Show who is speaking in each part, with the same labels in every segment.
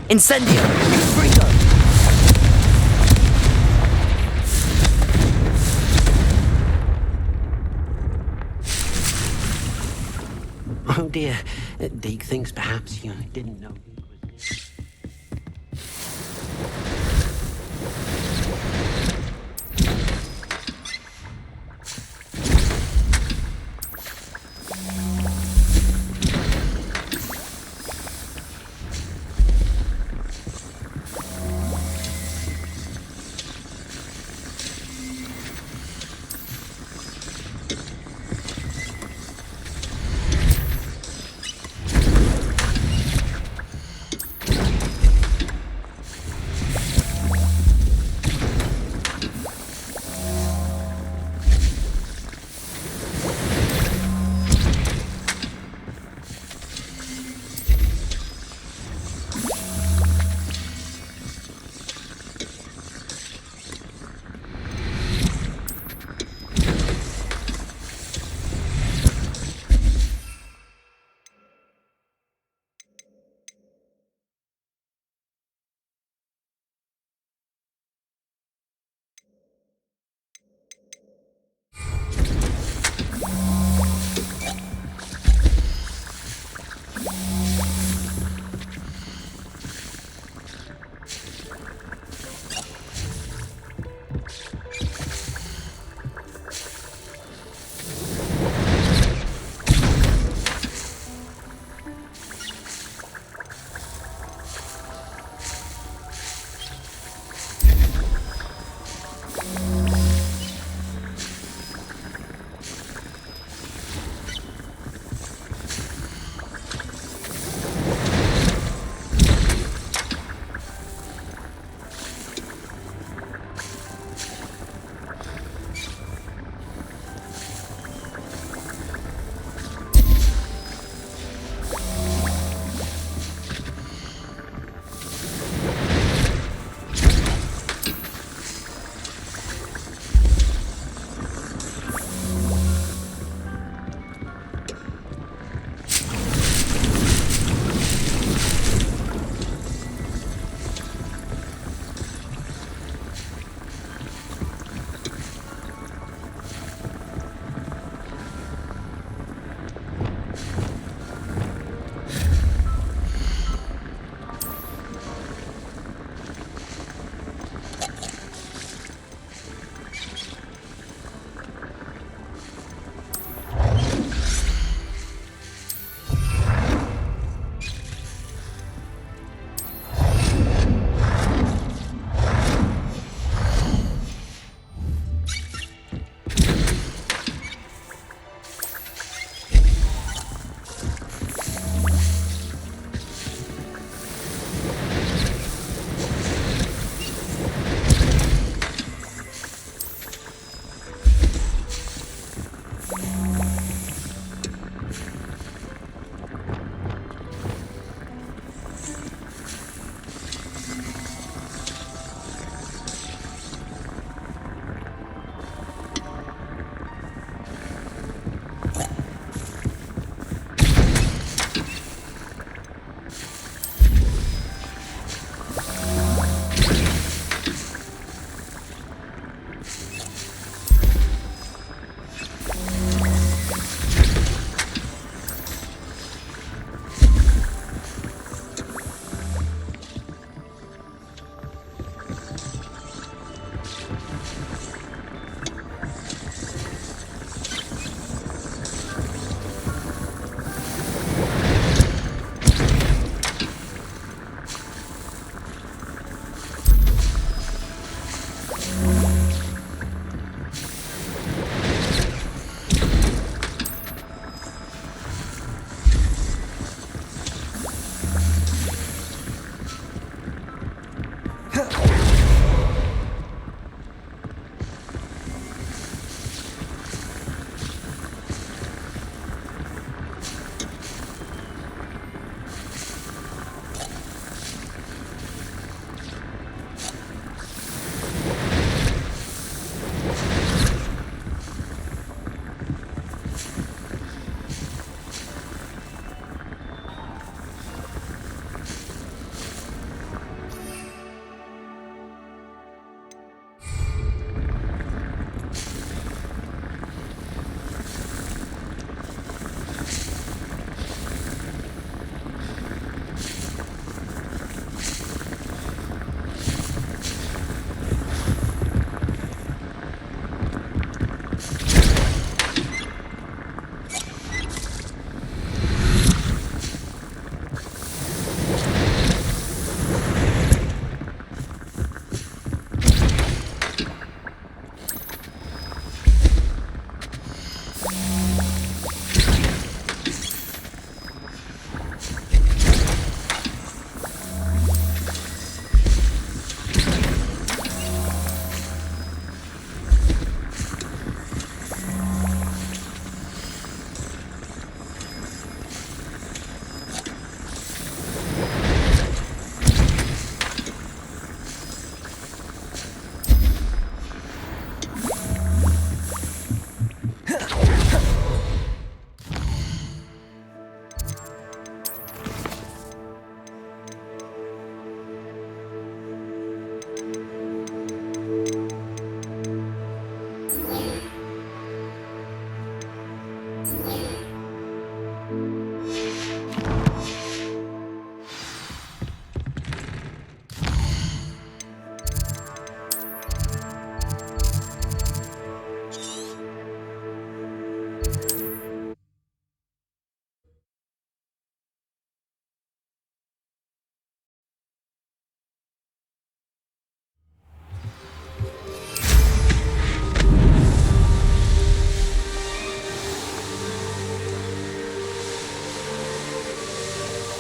Speaker 1: Incendio! Freedom!
Speaker 2: Oh dear. Deke thinks perhaps you didn't know.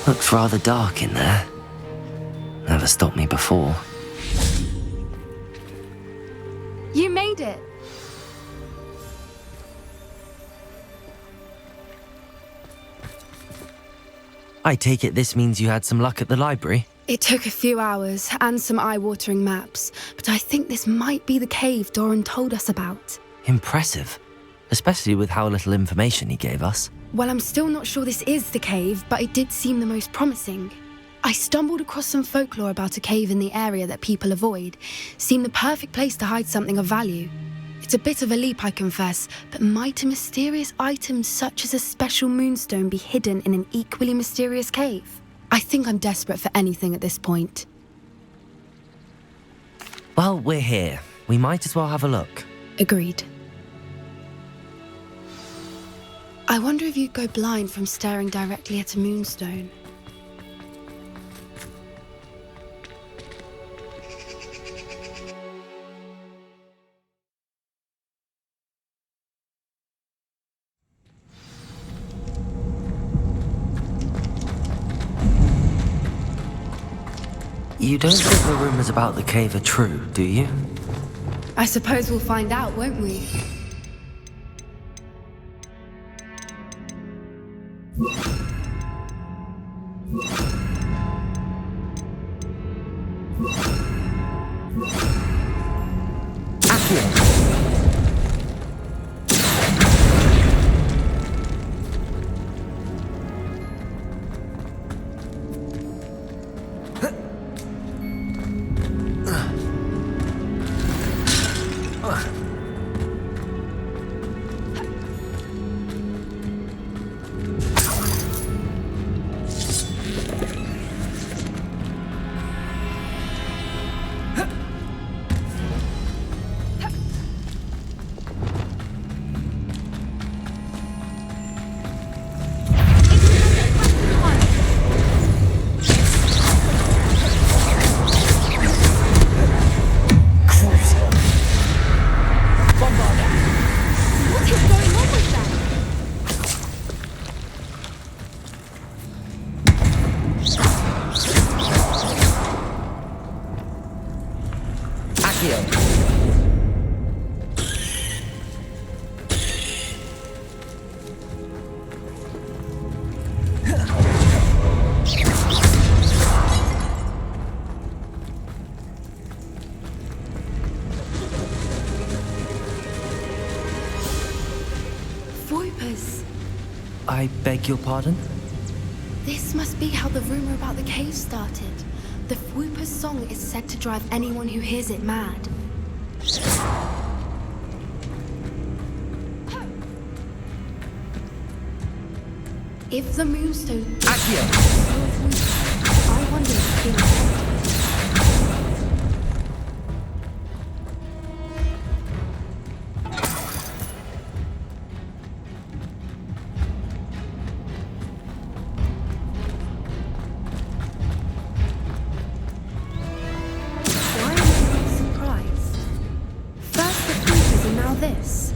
Speaker 1: Looks rather dark in there. Never stopped me before.
Speaker 3: You made it!
Speaker 1: I take it this means you had some luck at the library?
Speaker 3: It took a few hours and some eye-watering maps, but I think this might be the cave Doran told us about.
Speaker 1: Impressive. Especially with how little information he gave us.
Speaker 3: Well, I'm still not sure this is the cave, but it did seem the most promising. I stumbled across some folklore about a cave in the area that people avoid. Seemed the perfect place to hide something of value. It's a bit of a leap, I confess, but might a mysterious item such as a special moonstone be hidden in an equally mysterious cave? I think I'm desperate for anything at this point.
Speaker 1: Well, we're here. We might as well have a look.
Speaker 3: Agreed. I wonder if you'd go blind from staring directly at a moonstone.
Speaker 1: You don't think the rumors about the cave are true, do you?
Speaker 3: I suppose we'll find out, won't we?
Speaker 1: I beg your pardon?
Speaker 3: This must be how the rumor about the cave started. The Whooper's song is said to drive anyone who hears it mad. If the moonstone...
Speaker 1: Accio!
Speaker 3: I wonder if it's... This.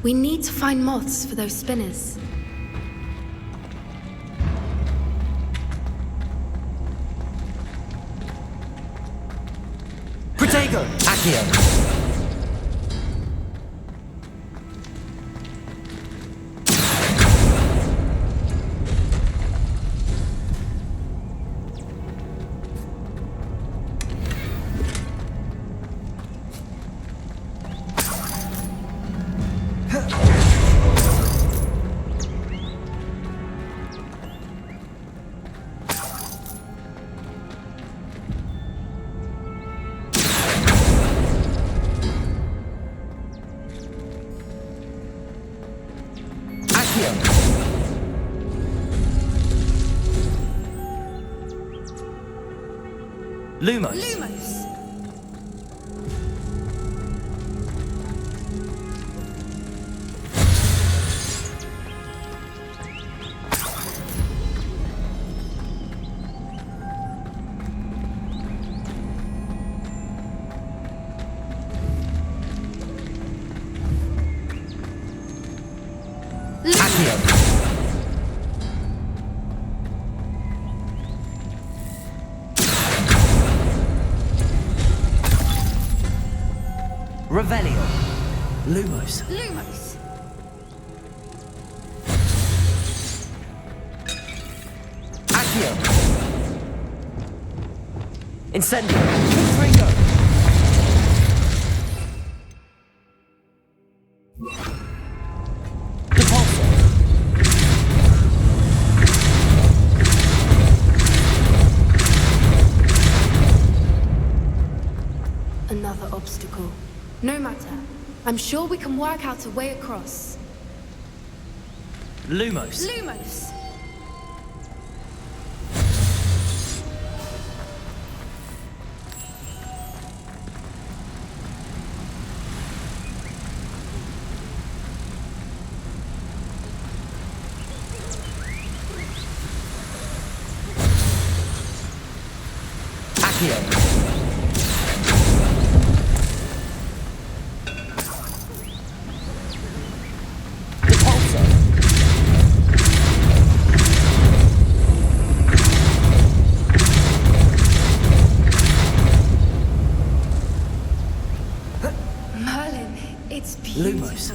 Speaker 3: We need to find moths for those spinners.
Speaker 1: Protego! Accio! Accio. Lumos.
Speaker 3: Lumos!
Speaker 1: Accio. Revelio. Lumos.
Speaker 3: Lumos!
Speaker 1: Accio. Incendio. Confringo. Depulso.
Speaker 3: Another obstacle. No matter. I'm sure we can work out a way across.
Speaker 1: Lumos.
Speaker 3: Lumos!
Speaker 1: Accio. Depulso.
Speaker 3: Merlin, it's beautiful.
Speaker 1: Lumos.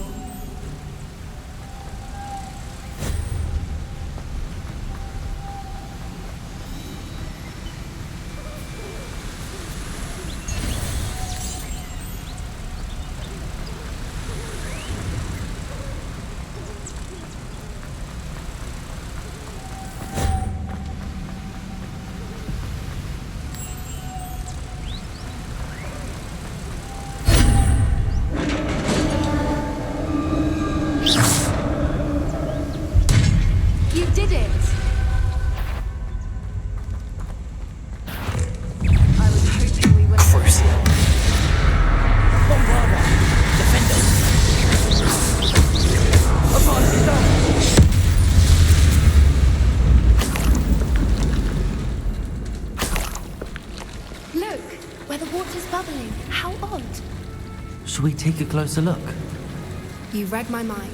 Speaker 3: You did it! I was hoping we would.
Speaker 1: Crucial. Bombarda. Defenders. Avance down.
Speaker 3: Look, where the water's bubbling. How odd.
Speaker 1: Shall we take a closer look?
Speaker 3: You read my mind.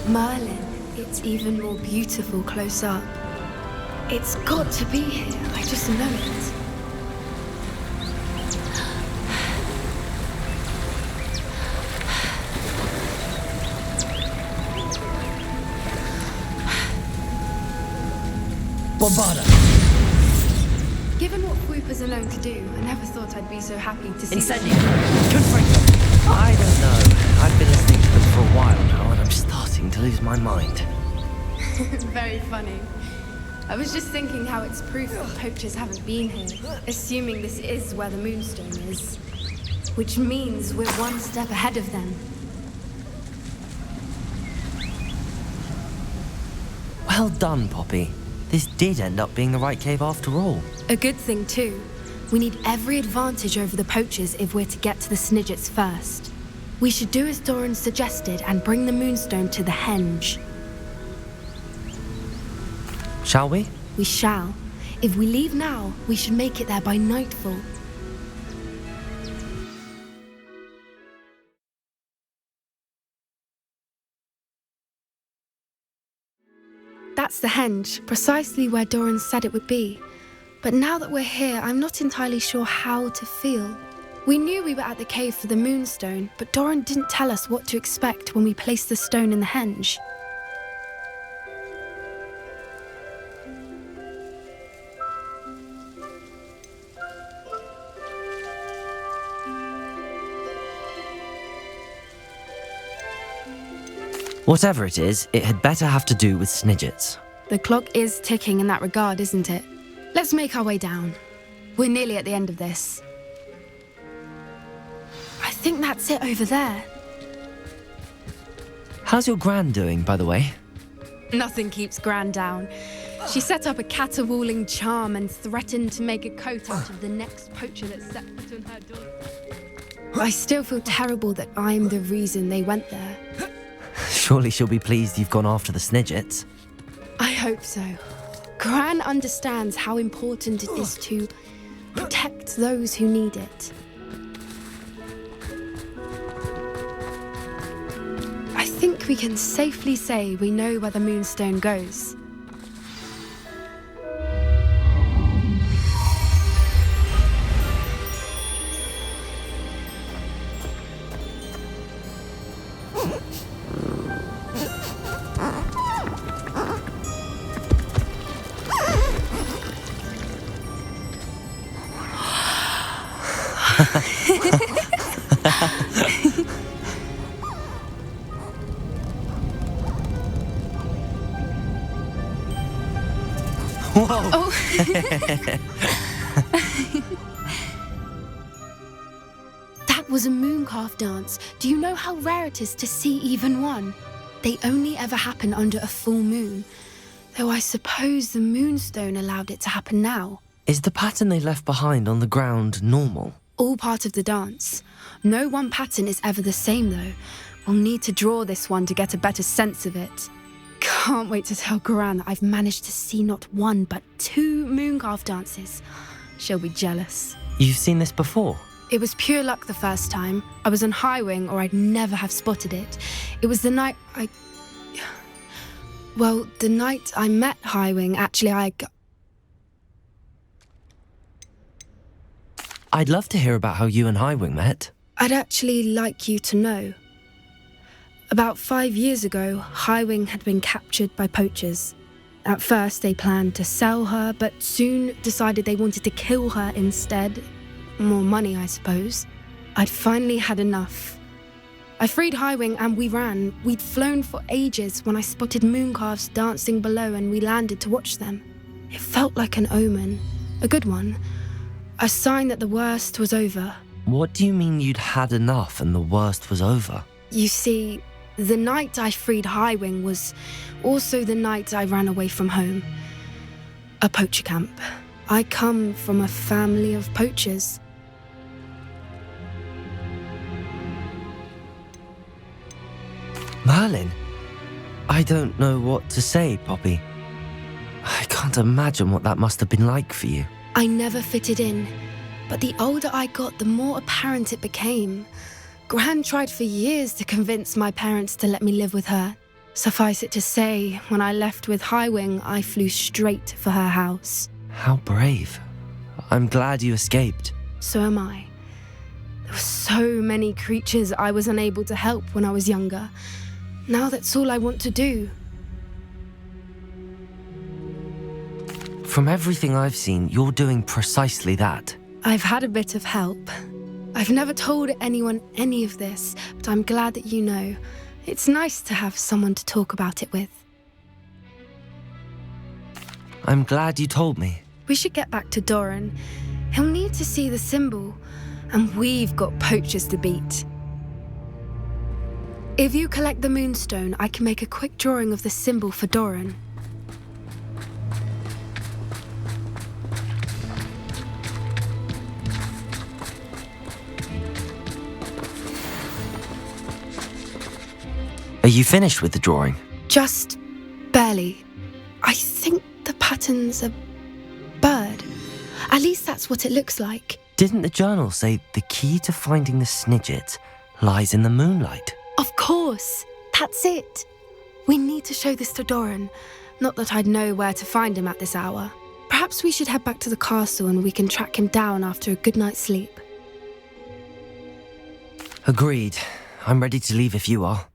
Speaker 3: Merlin, it's even more beautiful close up. It's got to be here, I just know it.
Speaker 1: Bombarda.
Speaker 3: Given what Whoopers are known to do, I never thought I'd be so happy to see
Speaker 1: Incendio. Confringo. I don't know. I've been listening to them for a while now, and I'm starting to lose my mind.
Speaker 3: Very funny. I was just thinking how it's proof that poachers haven't been here, assuming this is where the Moonstone is. Which means we're one step ahead of them.
Speaker 1: Well done, Poppy. This did end up being the right cave after all.
Speaker 3: A good thing, too. We need every advantage over the poachers if we're to get to the Snidgets first. We should do as Doran suggested and bring the Moonstone to the Henge.
Speaker 1: Shall we?
Speaker 3: We shall. If we leave now, we should make it there by nightfall. That's the Henge, precisely where Doran said it would be. But now that we're here, I'm not entirely sure how to feel. We knew we were at the cave for the Moonstone, but Doran didn't tell us what to expect when we placed the stone in the Henge.
Speaker 1: Whatever it is, it had better have to do with Snidgets.
Speaker 3: The clock is ticking in that regard, isn't it? Let's make our way down. We're nearly at the end of this. I think that's it over there.
Speaker 1: How's your gran doing, by the way?
Speaker 3: Nothing keeps Gran down. She set up a caterwauling charm and threatened to make a coat out of the next poacher that set foot on her door. I still feel terrible that I'm the reason they went there.
Speaker 1: Surely she'll be pleased you've gone after the Snidgets.
Speaker 3: I hope so. Gran understands how important it is to protect those who need it. I think we can safely say we know where the Moonstone goes.
Speaker 1: Whoa!
Speaker 3: Oh. That was a mooncalf dance. Do you know how rare it is to see even one? They only ever happen under a full moon. Though I suppose the Moonstone allowed it to happen now.
Speaker 1: Is the pattern they left behind on the ground normal?
Speaker 3: All part of the dance. No one pattern is ever the same though. We'll need to draw this one to get a better sense of it. Can't wait to tell Gran that I've managed to see not one but 2 mooncalf dances. She'll be jealous.
Speaker 1: You've seen this before?
Speaker 3: It was pure luck the first time. I was on Highwing or I'd never have spotted it. It was the night the night I met Highwing, actually
Speaker 1: I'd love to hear about how you and Highwing met.
Speaker 3: I'd actually like you to know. About 5 years ago, Highwing had been captured by poachers. At first, they planned to sell her, but soon decided they wanted to kill her instead. More money, I suppose. I'd finally had enough. I freed Highwing and we ran. We'd flown for ages when I spotted mooncalves dancing below and we landed to watch them. It felt like an omen, a good one, a sign that the worst was over.
Speaker 1: What do you mean you'd had enough and the worst was over?
Speaker 3: You see, the night I freed Highwing was also the night I ran away from home. A poacher camp. I come from a family of poachers.
Speaker 1: Merlin? I don't know what to say, Poppy. I can't imagine what that must have been like for you.
Speaker 3: I never fitted in, but the older I got, the more apparent it became. Gran tried for years to convince my parents to let me live with her. Suffice it to say, when I left with Highwing, I flew straight for her house.
Speaker 1: How brave. I'm glad you escaped.
Speaker 3: So am I. There were so many creatures I was unable to help when I was younger. Now that's all I want to do.
Speaker 1: From everything I've seen, you're doing precisely that.
Speaker 3: I've had a bit of help. I've never told anyone any of this, but I'm glad that you know. It's nice to have someone to talk about it with.
Speaker 1: I'm glad you told me.
Speaker 3: We should get back to Doran. He'll need to see the symbol, and we've got poachers to beat. If you collect the Moonstone, I can make a quick drawing of the symbol for Doran.
Speaker 1: Are you finished with the drawing?
Speaker 3: Just barely. I think the pattern's a bird. At least that's what it looks like.
Speaker 1: Didn't the journal say the key to finding the Snidget lies in the moonlight?
Speaker 3: Of course. That's it. We need to show this to Doran. Not that I'd know where to find him at this hour. Perhaps we should head back to the castle and we can track him down after a good night's sleep.
Speaker 1: Agreed. I'm ready to leave if you are.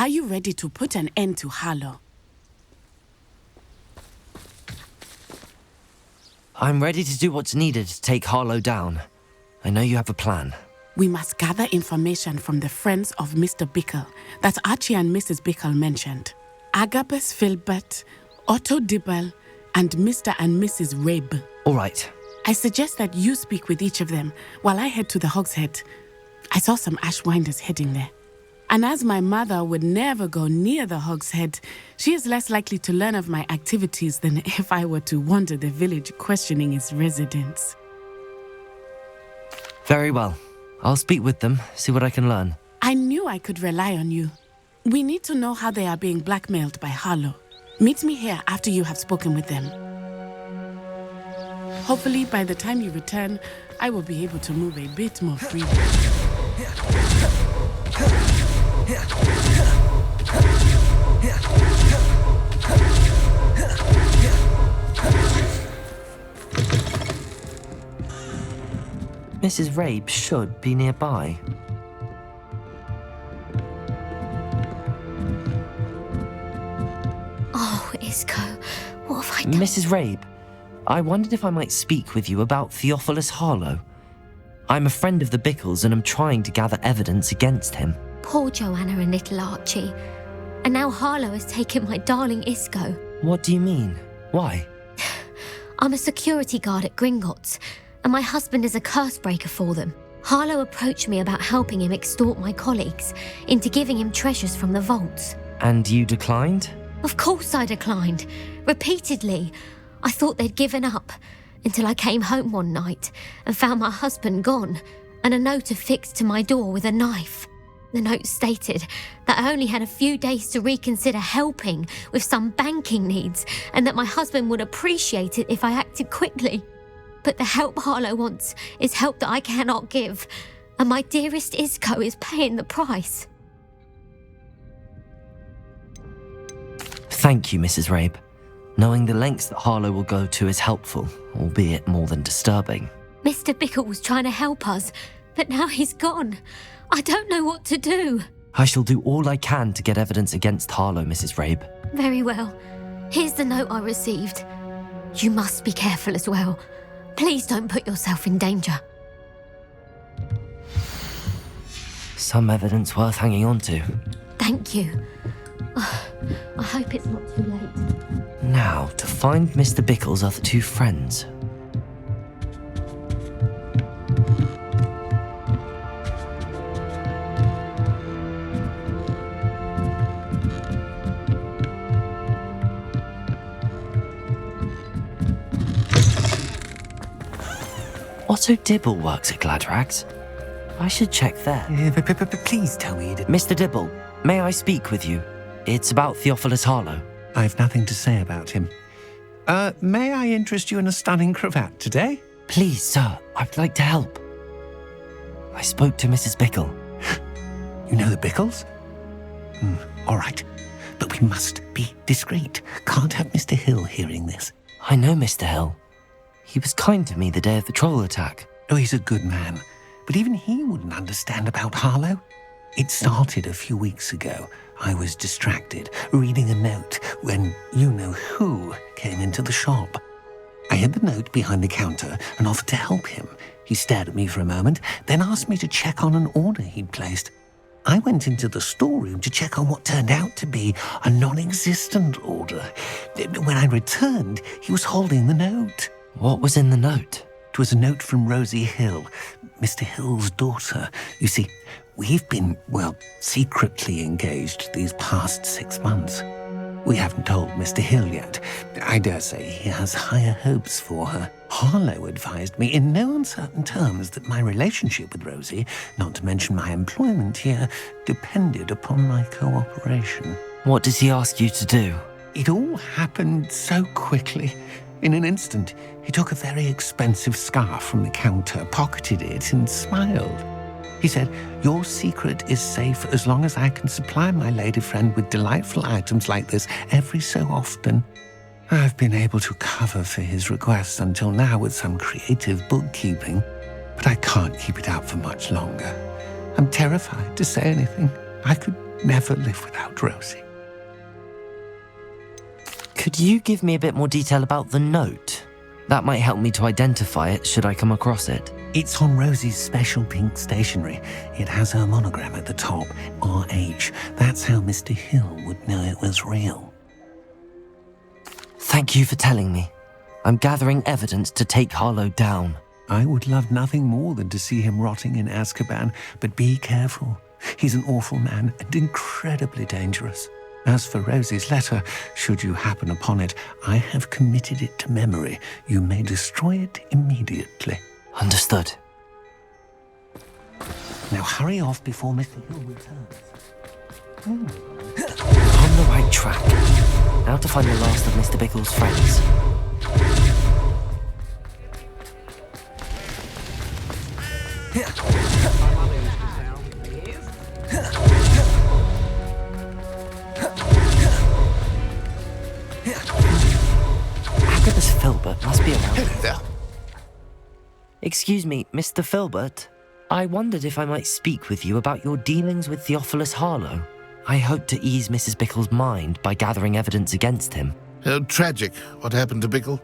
Speaker 4: Are you ready to put an end to Harlow?
Speaker 1: I'm ready to do what's needed to take Harlow down. I know you have a plan.
Speaker 4: We must gather information from the friends of Mr. Bickle that Archie and Mrs. Bickle mentioned. Agabus Filbert, Otto Dibble, and Mr. and Mrs. Rabe.
Speaker 1: All right.
Speaker 4: I suggest that you speak with each of them while I head to the Hogshead. I saw some Ashwinders heading there. And as my mother would never go near the Hogshead, she is less likely to learn of my activities than if I were to wander the village questioning its residents.
Speaker 1: Very well. I'll speak with them, see what I can learn.
Speaker 4: I knew I could rely on you. We need to know how they are being blackmailed by Harlow. Meet me here after you have spoken with them. Hopefully, by the time you return, I will be able to move a bit more freely.
Speaker 1: Mrs. Rabe should be nearby.
Speaker 5: Oh, Isco, what have I done?
Speaker 1: Mrs. Rabe, I wondered if I might speak with you about Theophilus Harlow. I'm a friend of the Bickles and I'm trying to gather evidence against him.
Speaker 5: Poor Joanna and little Archie. And now Harlow has taken my darling Isco.
Speaker 1: What do you mean? Why?
Speaker 5: I'm a security guard at Gringotts, and my husband is a curse breaker for them. Harlow approached me about helping him extort my colleagues into giving him treasures from the vaults.
Speaker 1: And you declined?
Speaker 5: Of course I declined. Repeatedly. I thought they'd given up, until I came home one night and found my husband gone, and a note affixed to my door with a knife. The note stated that I only had a few days to reconsider helping with some banking needs, and that my husband would appreciate it if I acted quickly. But the help Harlow wants is help that I cannot give, and my dearest Isco is paying the price.
Speaker 1: Thank you, Mrs. Rabe. Knowing the lengths that Harlow will go to is helpful, albeit more than disturbing.
Speaker 5: Mr. Bickle was trying to help us, but now he's gone. I don't know what to do.
Speaker 1: I shall do all I can to get evidence against Harlow, Mrs. Rabe.
Speaker 5: Very well. Here's the note I received. You must be careful as well. Please don't put yourself in danger.
Speaker 1: Some evidence worth hanging on to.
Speaker 5: Thank you. I hope it's not too late.
Speaker 1: Now, to find Mr. Bickle's other two friends. Otto Dibble works at Gladrags. I should check there.
Speaker 2: Please tell me you didn't.
Speaker 1: Mr. Dibble, may I speak with you? It's about Theophilus Harlow.
Speaker 2: I've nothing to say about him. May I interest you in a stunning cravat today?
Speaker 1: Please, sir, I'd like to help. I spoke to Mrs. Bickle.
Speaker 2: You know the Bickles? All right. But we must be discreet. Can't have Mr. Hill hearing this.
Speaker 1: I know Mr. Hill. He was kind to me the day of the troll attack.
Speaker 2: Oh, he's a good man. But even he wouldn't understand about Harlow. It started a few weeks ago. I was distracted, reading a note, when you-know-who came into the shop. I hid the note behind the counter and offered to help him. He stared at me for a moment, then asked me to check on an order he'd placed. I went into the storeroom to check on what turned out to be a non-existent order. When I returned, he was holding the note.
Speaker 1: What was in the note?
Speaker 2: It was a note from Rosie Hill, Mr. Hill's daughter. You see, we've been, secretly engaged these past 6 months. We haven't told Mr. Hill yet. I dare say he has higher hopes for her. Harlow advised me in no uncertain terms that my relationship with Rosie, not to mention my employment here, depended upon my cooperation.
Speaker 1: What does he ask you to do?
Speaker 2: It all happened so quickly. In an instant, he took a very expensive scarf from the counter, pocketed it, and smiled. He said, "Your secret is safe as long as I can supply my lady friend with delightful items like this every so often." I've been able to cover for his requests until now with some creative bookkeeping, but I can't keep it up for much longer. I'm terrified to say anything. I could never live without Rosie.
Speaker 1: Could you give me a bit more detail about the note? That might help me to identify it should I come across it.
Speaker 2: It's on Rosie's special pink stationery. It has her monogram at the top, RH. That's how Mr. Hill would know it was real.
Speaker 1: Thank you for telling me. I'm gathering evidence to take Harlow down.
Speaker 2: I would love nothing more than to see him rotting in Azkaban, but be careful. He's an awful man and incredibly dangerous. As for Rosie's letter, should you happen upon it, I have committed it to memory. You may destroy it immediately.
Speaker 1: Understood.
Speaker 2: Now hurry off before Mr. Hill returns.
Speaker 1: On the right track. Now to find the last of Mr. Bickle's friends. Agabus Filbert must be around.
Speaker 6: Hello there.
Speaker 1: Excuse me, Mr. Filbert. I wondered if I might speak with you about your dealings with Theophilus Harlow. I hope to ease Mrs. Bickle's mind by gathering evidence against him.
Speaker 6: Tragic what happened to Bickle.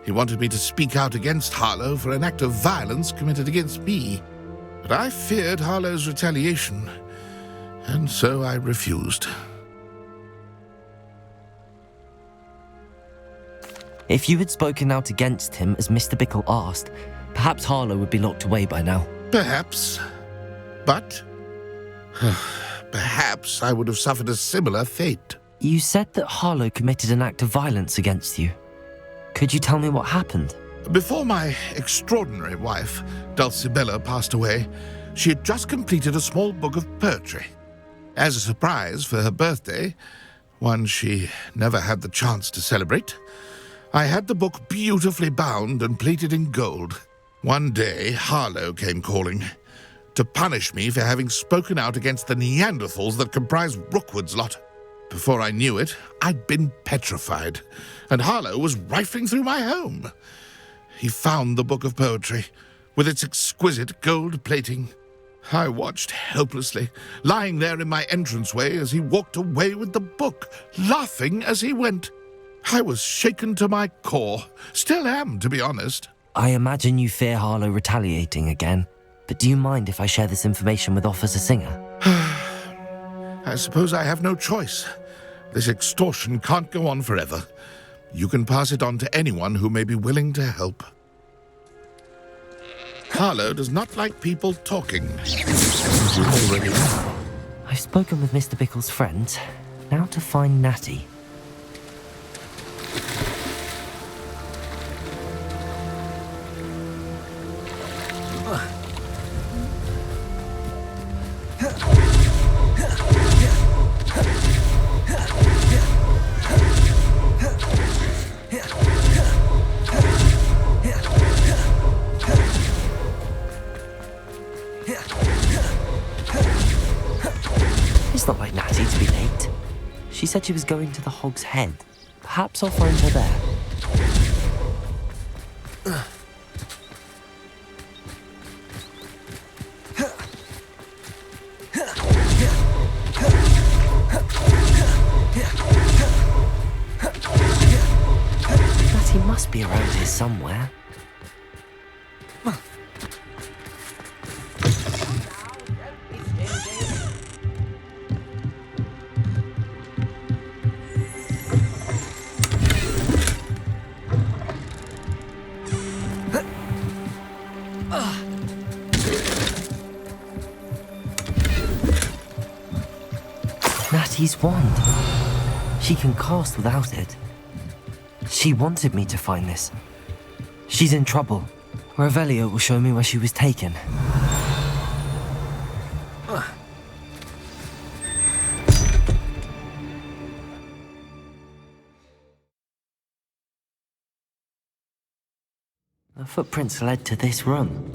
Speaker 6: He wanted me to speak out against Harlow for an act of violence committed against me. But I feared Harlow's retaliation, and so I refused.
Speaker 1: If you had spoken out against him as Mr. Bickle asked, perhaps Harlow would be locked away by now.
Speaker 6: Perhaps. But perhaps I would have suffered a similar fate.
Speaker 1: You said that Harlow committed an act of violence against you. Could you tell me what happened?
Speaker 6: Before my extraordinary wife, Dulcibella, passed away, she had just completed a small book of poetry. As a surprise for her birthday, one she never had the chance to celebrate, I had the book beautifully bound and plated in gold. One day, Harlow came calling to punish me for having spoken out against the Neanderthals that comprise Rookwood's lot. Before I knew it, I'd been petrified, and Harlow was rifling through my home. He found the book of poetry, with its exquisite gold plating. I watched helplessly, lying there in my entranceway as he walked away with the book, laughing as he went. I was shaken to my core. Still am, to be honest.
Speaker 1: I imagine you fear Harlow retaliating again, but do you mind if I share this information with Officer Singer?
Speaker 6: I suppose I have no choice. This extortion can't go on forever. You can pass it on to anyone who may be willing to help. Harlow does not like people talking. You already know.
Speaker 1: I've spoken with Mr. Bickle's friends. Now to find Natty. It's not like Natty to be late. She said she was going to the Hog's Head. Perhaps I'll find her there. Natty must be around here somewhere. Natty's wand. She can cast without it. She wanted me to find this. She's in trouble. Revelio will show me where she was taken. The footprints led to this room.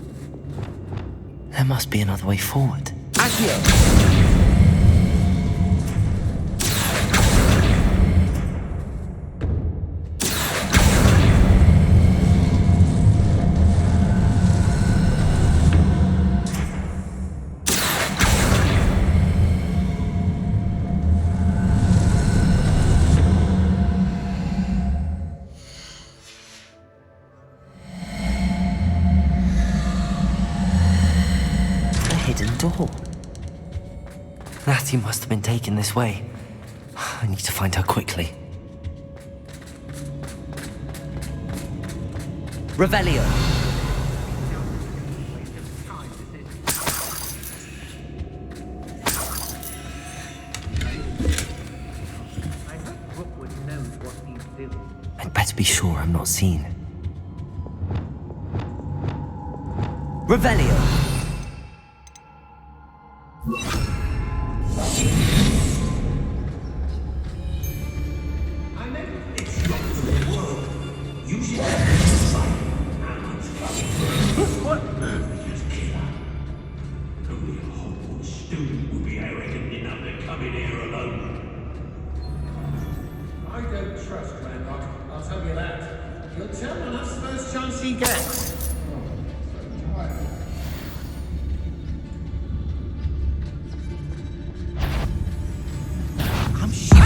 Speaker 1: There must be another way forward. hidden door. Natty must have been taken this way. I need to find her quickly. Revelio. I'd better be sure I'm not seen. Revelio.
Speaker 2: What? Only a Hogwarts student would be arrogant enough to come in here alone. I don't trust Randolph, I'll tell you that. He'll tell on us first chance he gets. I'm shooting.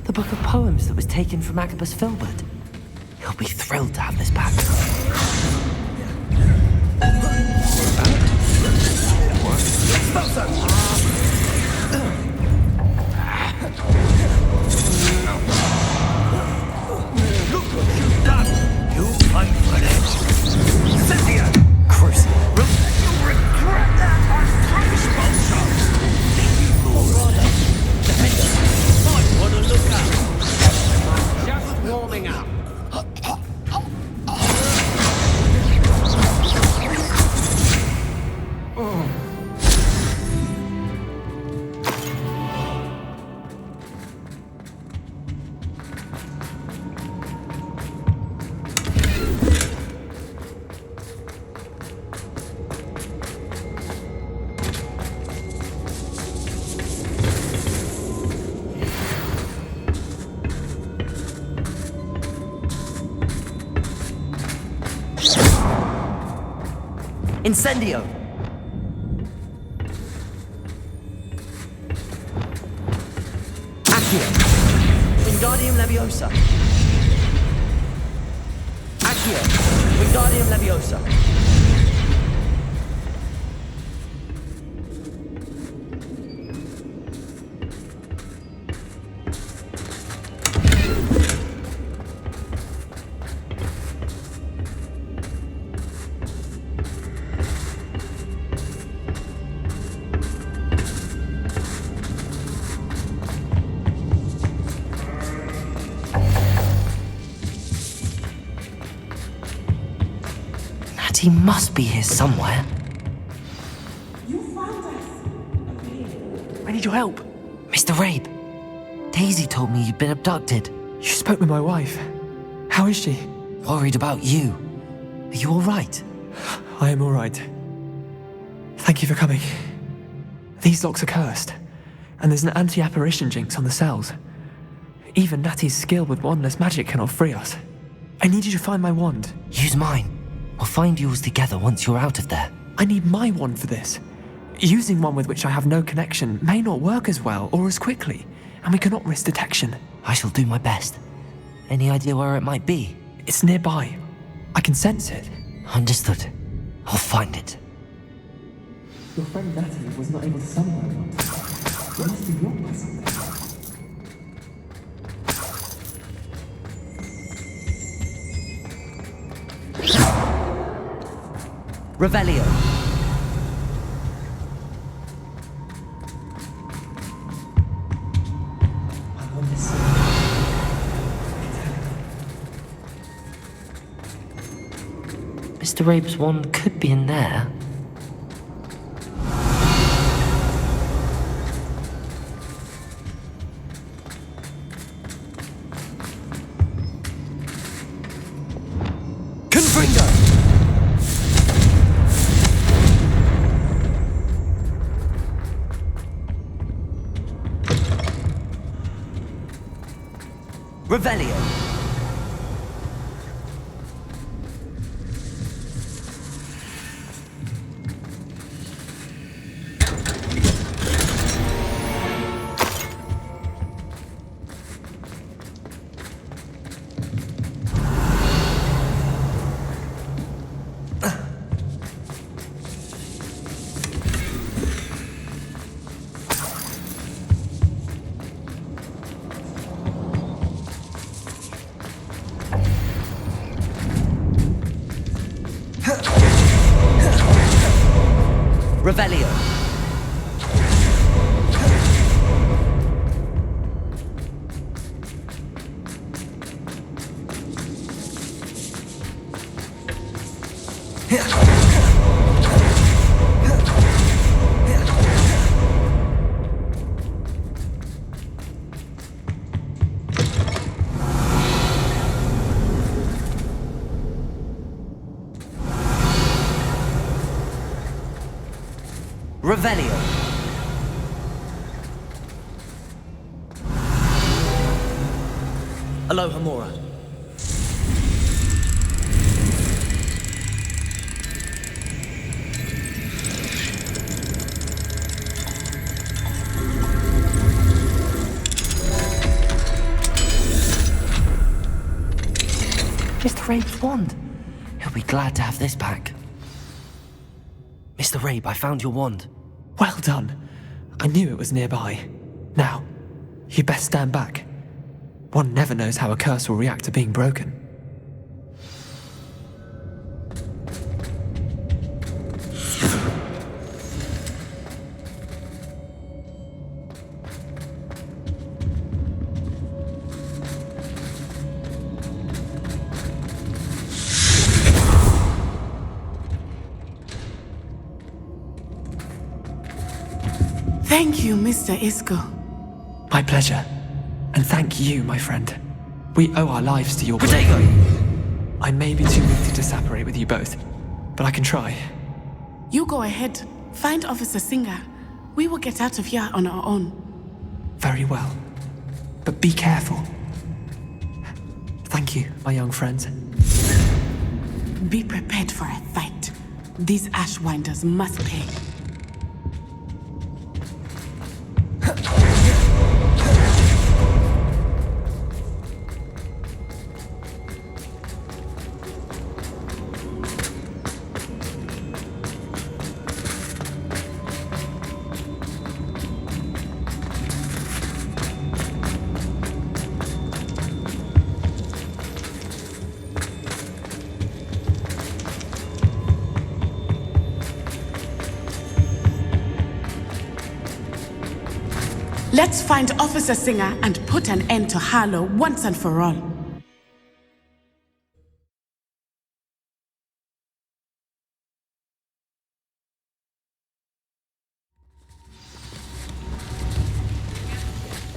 Speaker 1: The book of poems that was taken from Agabus Filbert. He'll be thrilled to have this back.
Speaker 2: Look what you've done! You fight for it! Cynthia!
Speaker 1: Crucial.
Speaker 2: You'll regret that! Expulsion! Might want to look up. Just warming up.
Speaker 1: Incendio! Accio! Wingardium Leviosa! Accio! Wingardium Leviosa! He must be here somewhere.
Speaker 7: You found us!
Speaker 8: I need your help.
Speaker 1: Mr. Rabe, Daisy told me you'd been abducted.
Speaker 8: You spoke with my wife. How is she?
Speaker 1: Worried about you. Are you all right?
Speaker 8: I am all right. Thank you for coming. These locks are cursed, and there's an anti-apparition jinx on the cells. Even Natty's skill with wandless magic cannot free us. I need you to find my wand.
Speaker 1: Use mine. We'll find yours together once you're out of there.
Speaker 8: I need my wand for this. Using one with which I have no connection may not work as well or as quickly, and we cannot risk detection.
Speaker 1: I shall do my best. Any idea where it might be?
Speaker 8: It's nearby. I can sense it.
Speaker 1: Understood. I'll find it.
Speaker 8: Your friend Natty was not able to summon my wand. It must be blocked by something.
Speaker 1: Revelio. Mr. Rabe's wand could be in there. Revelio. Revelio. Revelio. Aloha Mora. Mr. Rabe's wand. He'll be glad to have this back. Mr. Rabe, I found your wand.
Speaker 8: Well done. I knew it was nearby. Now, you best stand back. One never knows how a curse will react to being broken.
Speaker 4: Thank you, Mr. Isco.
Speaker 8: My pleasure. And thank you, my friend. We owe our lives to your
Speaker 1: Protego!
Speaker 8: I may be too weak to separate with you both, but I can try.
Speaker 4: You go ahead. Find Officer Singer. We will get out of here on our own.
Speaker 8: Very well. But be careful. Thank you, my young friends.
Speaker 4: Be prepared for a fight. These Ashwinders must pay. Let's find Officer Singer and put an end to Harlow once and for all.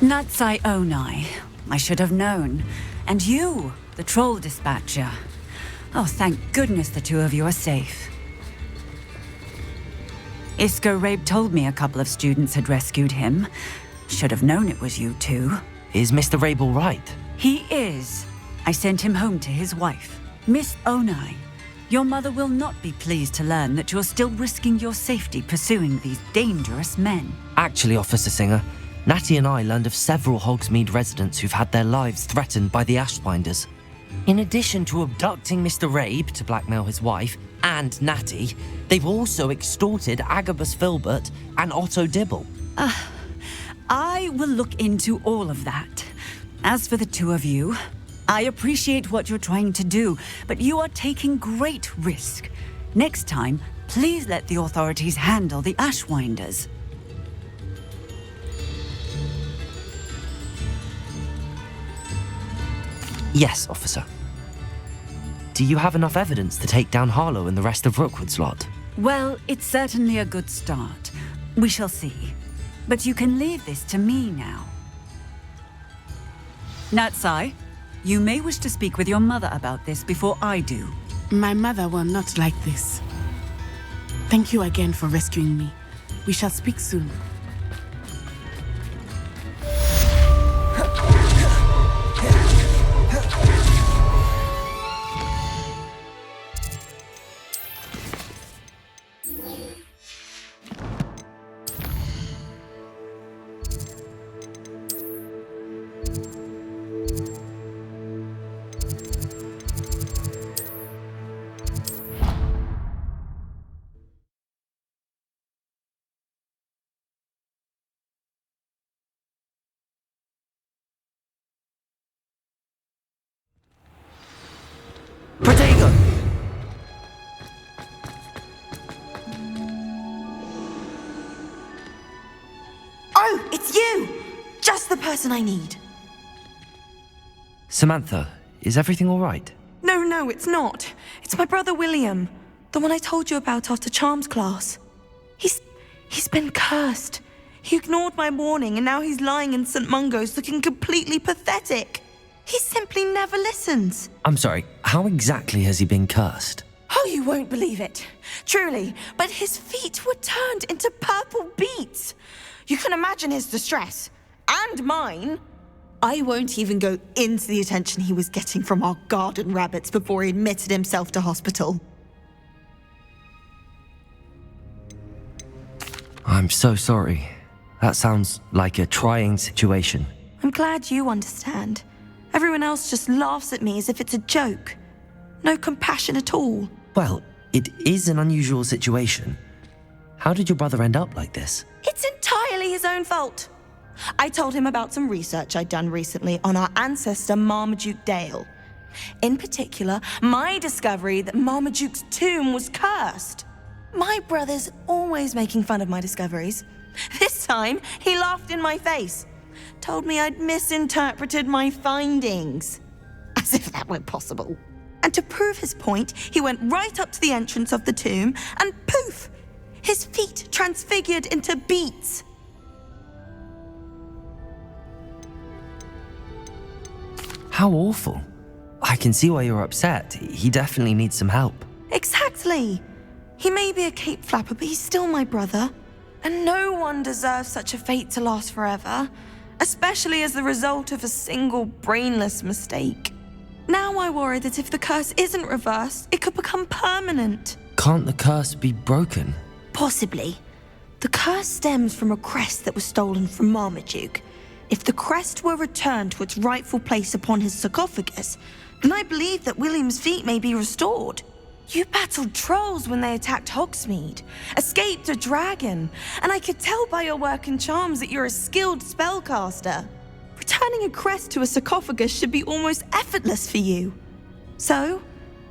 Speaker 9: Natsai Onai. I should have known. And you, the troll dispatcher. Oh, thank goodness the two of you are safe. Isco Rabe told me a couple of students had rescued him. Should have known it was you two.
Speaker 1: Is Mr. Rabe all right?
Speaker 9: He is. I sent him home to his wife. Miss Onai, your mother will not be pleased to learn that you're still risking your safety pursuing these dangerous men.
Speaker 1: Actually, Officer Singer, Natty and I learned of several Hogsmeade residents who've had their lives threatened by the Ashwinders. In addition to abducting Mr. Rabe to blackmail his wife and Natty, they've also extorted Agabus Filbert and Otto Dibble.
Speaker 9: I will look into all of that. As for the two of you, I appreciate what you're trying to do, but you are taking great risk. Next time, please let the authorities handle the Ashwinders.
Speaker 1: Yes, officer. Do you have enough evidence to take down Harlow and the rest of Rookwood's lot?
Speaker 9: Well, it's certainly a good start. We shall see. But you can leave this to me now. Natsai, you may wish to speak with your mother about this before I do.
Speaker 4: My mother will not like this. Thank you again for rescuing me. We shall speak soon.
Speaker 10: No, it's you! Just the person I need.
Speaker 1: Samantha, is everything all right?
Speaker 10: No, it's not. It's my brother William. The one I told you about after Charms class. He's been cursed. He ignored my warning and now he's lying in St. Mungo's looking completely pathetic. He simply never listens.
Speaker 1: I'm sorry, how exactly has he been cursed?
Speaker 10: Oh, you won't believe it. Truly, but his feet were turned into purple beets. You can imagine his distress. And mine. I won't even go into the attention he was getting from our garden rabbits before he admitted himself to hospital.
Speaker 1: I'm so sorry. That sounds like a trying situation.
Speaker 10: I'm glad you understand. Everyone else just laughs at me as if it's a joke. No compassion at all.
Speaker 1: Well, it is an unusual situation. How did your brother end up like this?
Speaker 10: It's entirely his own fault. I told him about some research I'd done recently on our ancestor Marmaduke Dale. In particular, my discovery that Marmaduke's tomb was cursed. My brother's always making fun of my discoveries. This time, he laughed in my face. Told me I'd misinterpreted my findings. As if that were possible. And to prove his point, he went right up to the entrance of the tomb and poof! His feet transfigured into beets.
Speaker 1: How awful. I can see why you're upset. He definitely needs some help.
Speaker 10: Exactly. He may be a cape flapper, but he's still my brother. And no one deserves such a fate to last forever, especially as the result of a single brainless mistake. Now I worry that if the curse isn't reversed, it could become permanent.
Speaker 1: Can't the curse be broken?
Speaker 10: Possibly. The curse stems from a crest that was stolen from Marmaduke. If the crest were returned to its rightful place upon his sarcophagus, then I believe that William's feet may be restored. You battled trolls when they attacked Hogsmeade, escaped a dragon, and I could tell by your work and charms that you're a skilled spellcaster. Returning a crest to a sarcophagus should be almost effortless for you. So,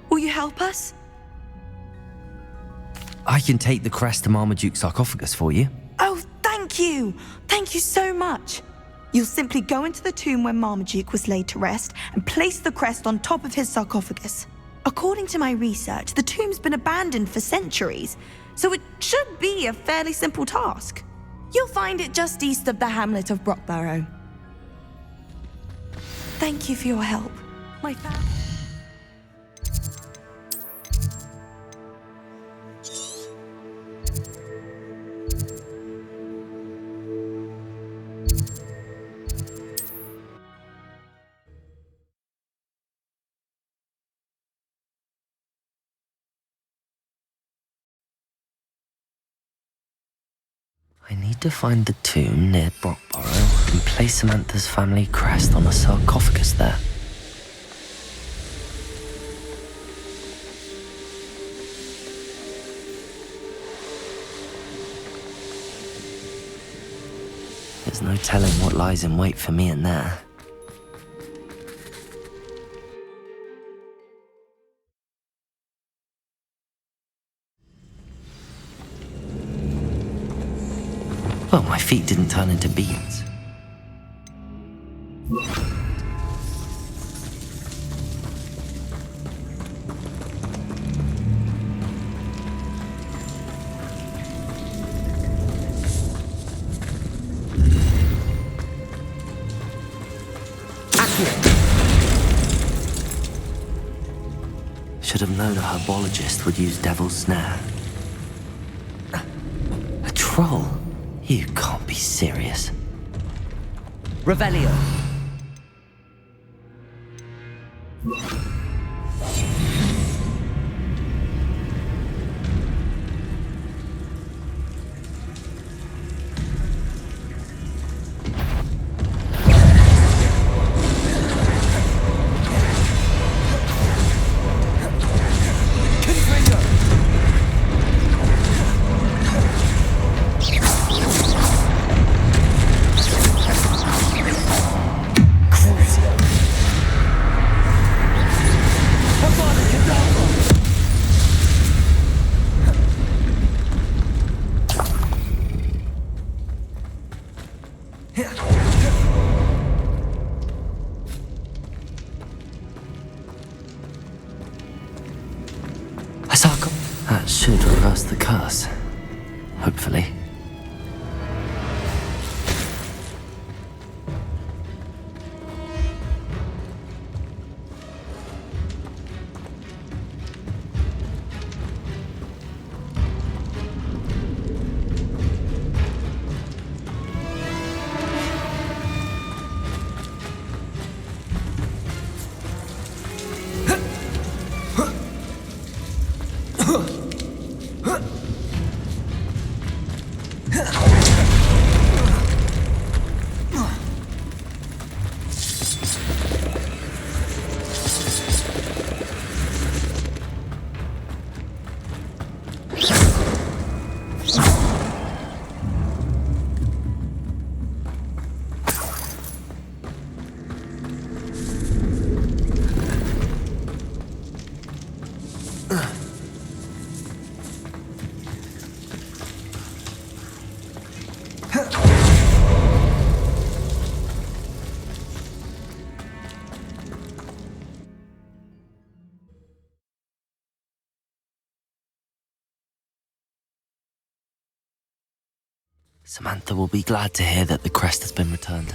Speaker 10: will you help us?
Speaker 1: I can take the crest to Marmaduke's sarcophagus for you.
Speaker 10: Oh, thank you! Thank you so much! You'll simply go into the tomb where Marmaduke was laid to rest and place the crest on top of his sarcophagus. According to my research, the tomb's been abandoned for centuries, so it should be a fairly simple task. You'll find it just east of the hamlet of Brockborough. Thank you for your help. My family.
Speaker 1: I need to find the tomb near Brockborough and place Samantha's family crest on a sarcophagus there. There's no telling what lies in wait for me in there. Well, my feet didn't turn into beans. Should have known a herbologist would use Devil's Snare. A troll? You can't be serious. Revelio. reverse the curse. Hopefully. Samantha will be glad to hear that the crest has been returned.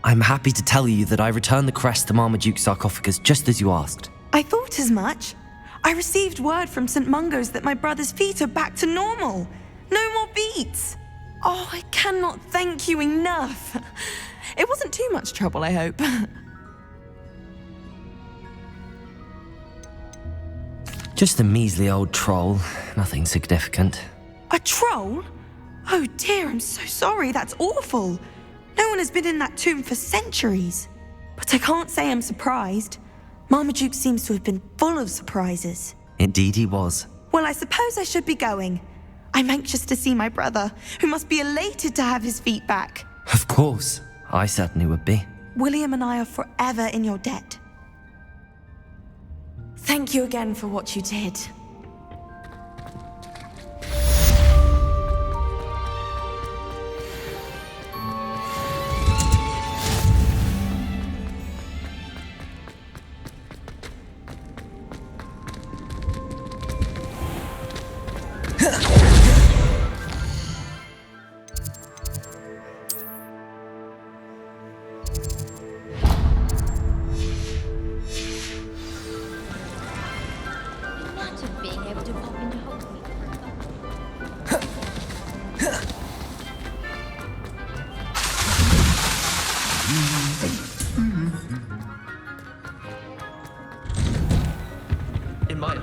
Speaker 1: I'm happy to tell you that I returned the crest to Marmaduke's sarcophagus just as you asked.
Speaker 10: I thought as much. I received word from St. Mungo's that my brother's feet are back to normal. No more beats. Oh, I cannot thank you enough. It wasn't too much trouble, I hope.
Speaker 1: Just a measly old troll, nothing significant.
Speaker 10: A troll? Oh dear, I'm so sorry, that's awful. No one has been in that tomb for centuries. But I can't say I'm surprised. Marmaduke seems to have been full of surprises.
Speaker 1: Indeed he was.
Speaker 10: Well, I suppose I should be going. I'm anxious to see my brother, who must be elated to have his feet back.
Speaker 1: Of course, I certainly would be.
Speaker 10: William and I are forever in your debt. Thank you again for what you did.
Speaker 8: In my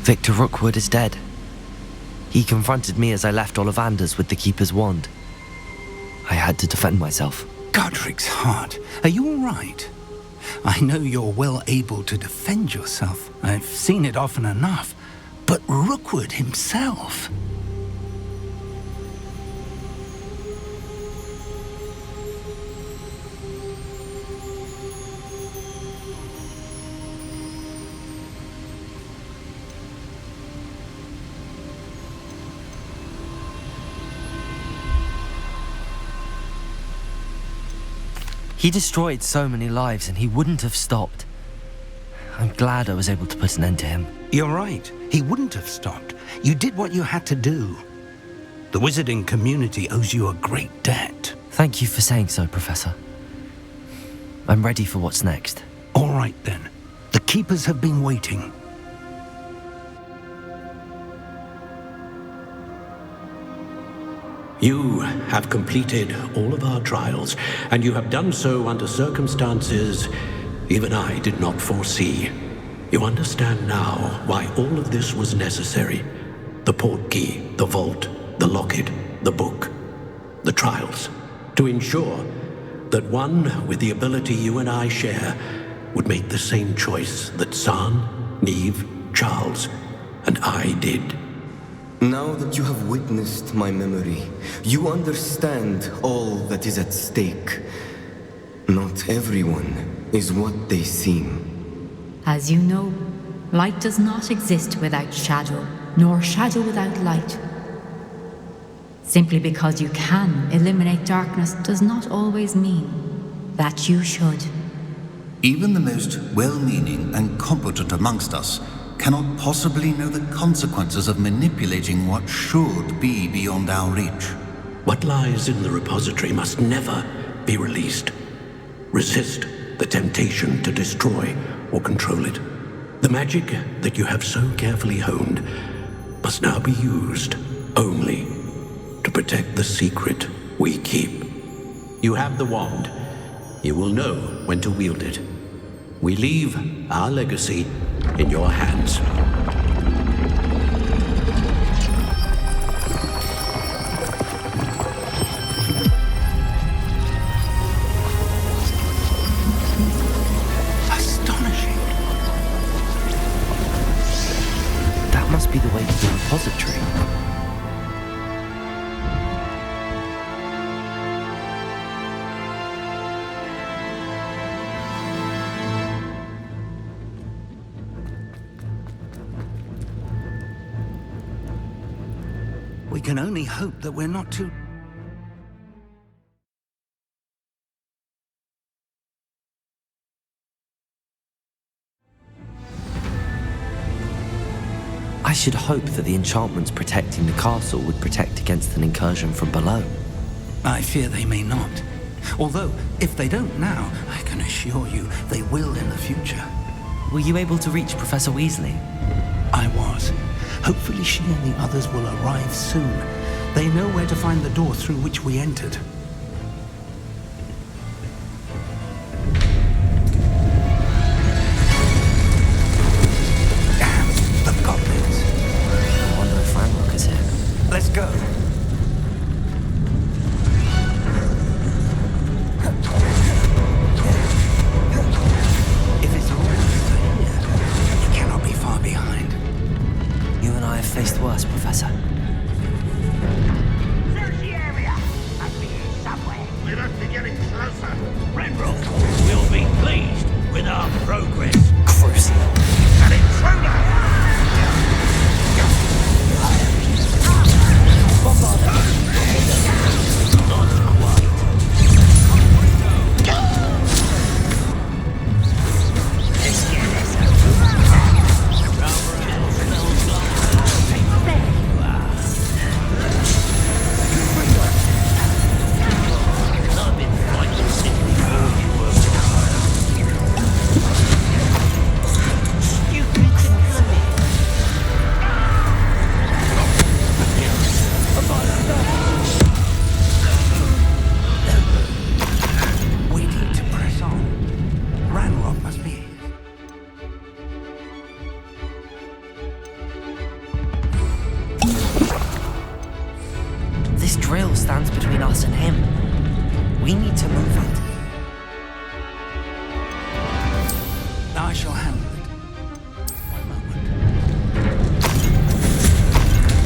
Speaker 1: Victor Rookwood is dead. He confronted me as I left Ollivander's with the Keeper's wand. I had to defend myself.
Speaker 2: Godric's heart, are you all right? I know you're well able to defend yourself. I've seen it often enough. But Rookwood himself...
Speaker 1: He destroyed so many lives and he wouldn't have stopped. I'm glad I was able to put an end to him.
Speaker 2: You're right. He wouldn't have stopped. You did what you had to do. The wizarding community owes you a great debt.
Speaker 1: Thank you for saying so, Professor. I'm ready for what's next.
Speaker 2: All right, then. The Keepers have been waiting.
Speaker 11: You have completed all of our trials, and you have done so under circumstances even I did not foresee. You understand now why all of this was necessary. The portkey, the vault, the locket, the book, the trials. To ensure that one with the ability you and I share would make the same choice that San, Neve, Charles, and I did.
Speaker 12: Now that you have witnessed my memory, you understand all that is at stake. Not everyone is what they seem.
Speaker 13: As you know, light does not exist without shadow, nor shadow without light. Simply because you can eliminate darkness does not always mean that you should.
Speaker 14: Even the most well-meaning and competent amongst us cannot possibly know the consequences of manipulating what should be beyond our reach.
Speaker 11: What lies in the repository must never be released. Resist the temptation to destroy or control it. The magic that you have so carefully honed must now be used only to protect the secret we keep. You have the wand. You will know when to wield it. We leave our legacy in your hands.
Speaker 2: Astonishing.
Speaker 1: That must be the way to the repository.
Speaker 2: We can only hope that we're not too...
Speaker 1: I should hope that the enchantments protecting the castle would protect against an incursion from below.
Speaker 2: I fear they may not. Although, if they don't now, I can assure you they will in the future.
Speaker 1: Were you able to reach Professor Weasley?
Speaker 2: I was. Hopefully she and the others will arrive soon. They know where to find the door through which we entered. And the goblins.
Speaker 1: I wonder if Ranrock is here.
Speaker 2: Let's go. If it's already here, it cannot be far behind.
Speaker 1: You and I have faced worse, Professor.
Speaker 15: Search the area. I've been
Speaker 1: stands between us and him. We need to move it.
Speaker 2: I shall handle it. One moment.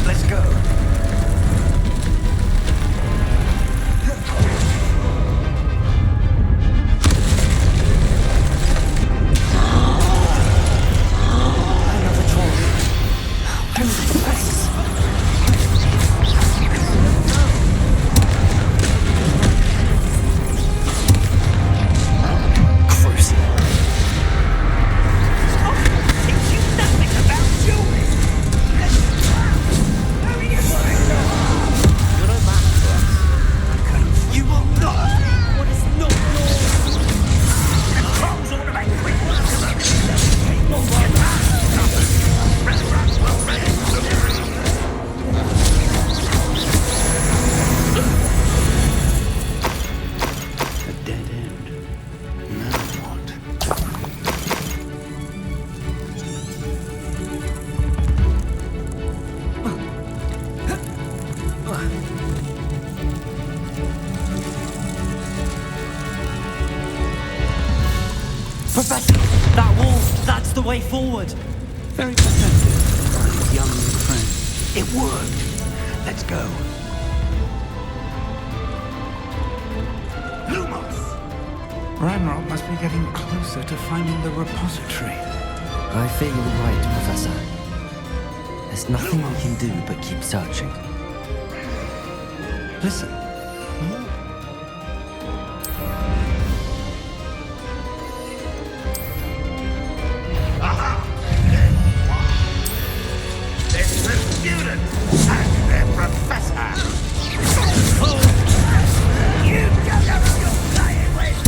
Speaker 2: Let's go.
Speaker 1: Another troll. Where is the professor?
Speaker 15: Professor, that wall, that's the way forward.
Speaker 2: Very perceptive, my young friend. It worked. Let's go. Lumos! Ranrock must be getting closer to finding the repository.
Speaker 1: I fear you're right, Professor. There's nothing we can do but keep searching.
Speaker 2: Listen.
Speaker 6: It's the student and their professor. You don't know who you're playing with.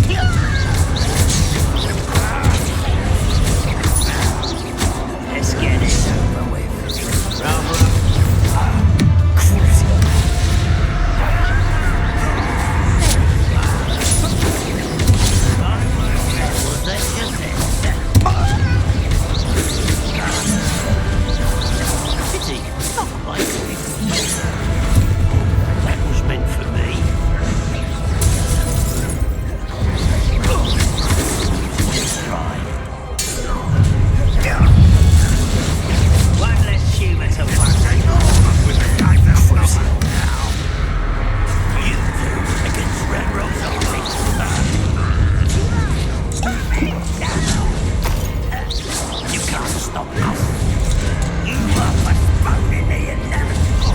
Speaker 6: Let's get this over with. That was meant for me. One less human to worry. With the guy that's not now. You two against Red Rose Army. You can't stop us. You are postponing the inevitable.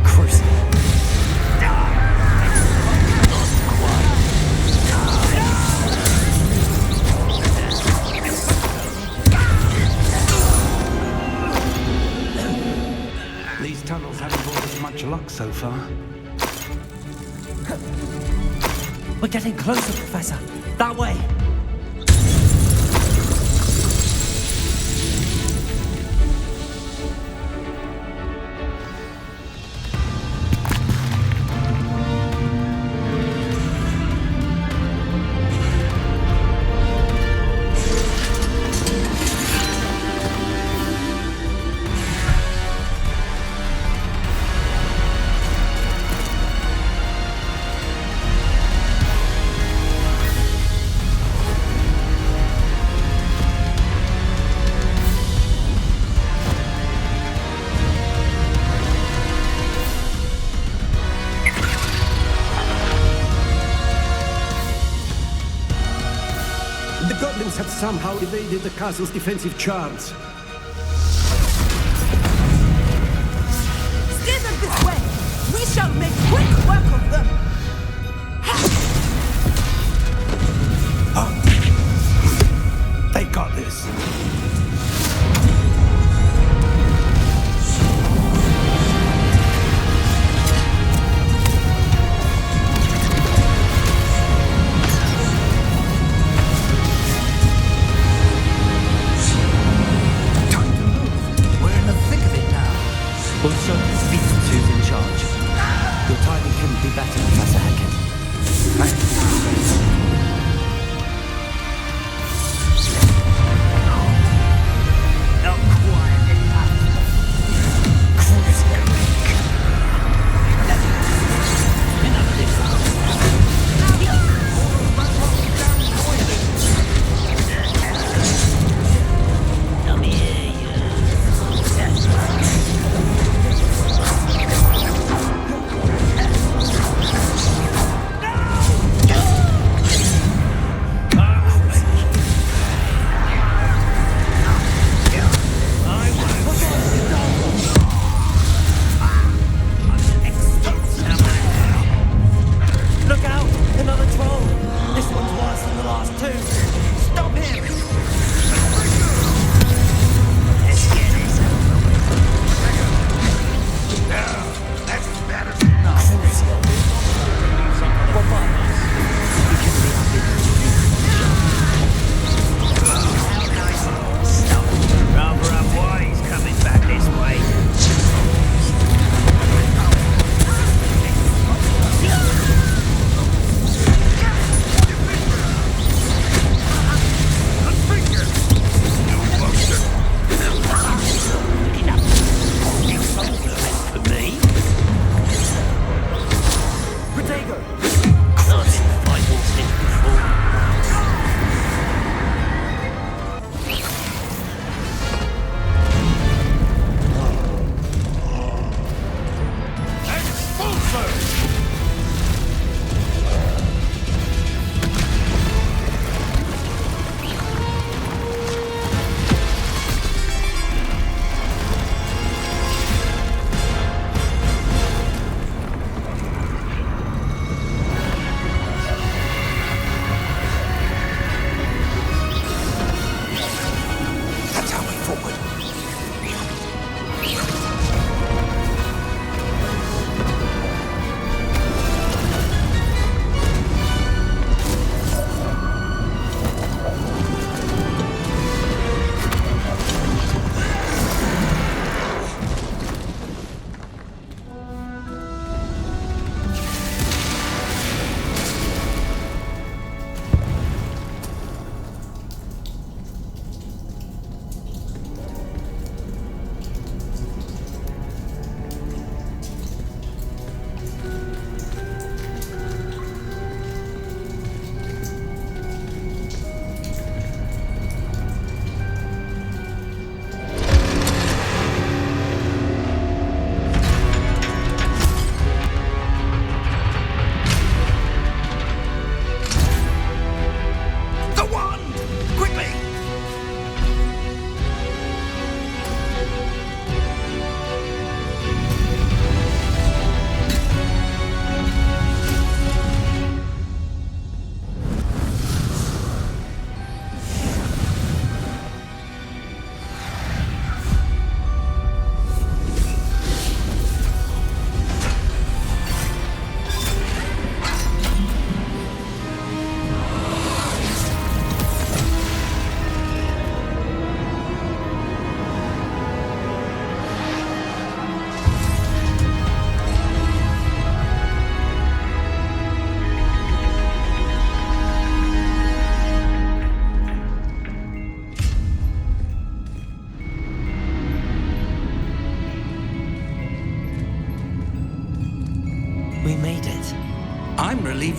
Speaker 6: Cruising.
Speaker 2: These tunnels haven't brought us much luck so far.
Speaker 15: We're getting closer, Professor. That way.
Speaker 11: The goblins have somehow evaded the castle's defensive charms.
Speaker 7: Steer them this way! We shall make quick work of them!
Speaker 2: They got this.
Speaker 1: Also, speak to who's in charge. Your timing couldn't be better, Professor Hecken.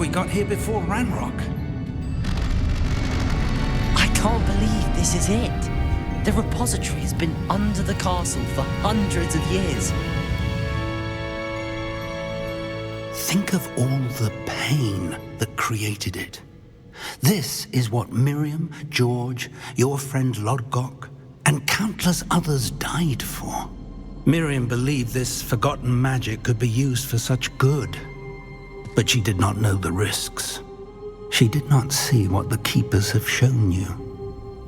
Speaker 16: we got here before Ranrock.
Speaker 15: I can't believe this is it. The repository has been under the castle for hundreds of years.
Speaker 14: Think of all the pain that created it. This is what Miriam, George, your friend Lodgok, and countless others died for. Miriam believed this forgotten magic could be used for such good, but she did not know the risks. She did not see what the Keepers have shown you,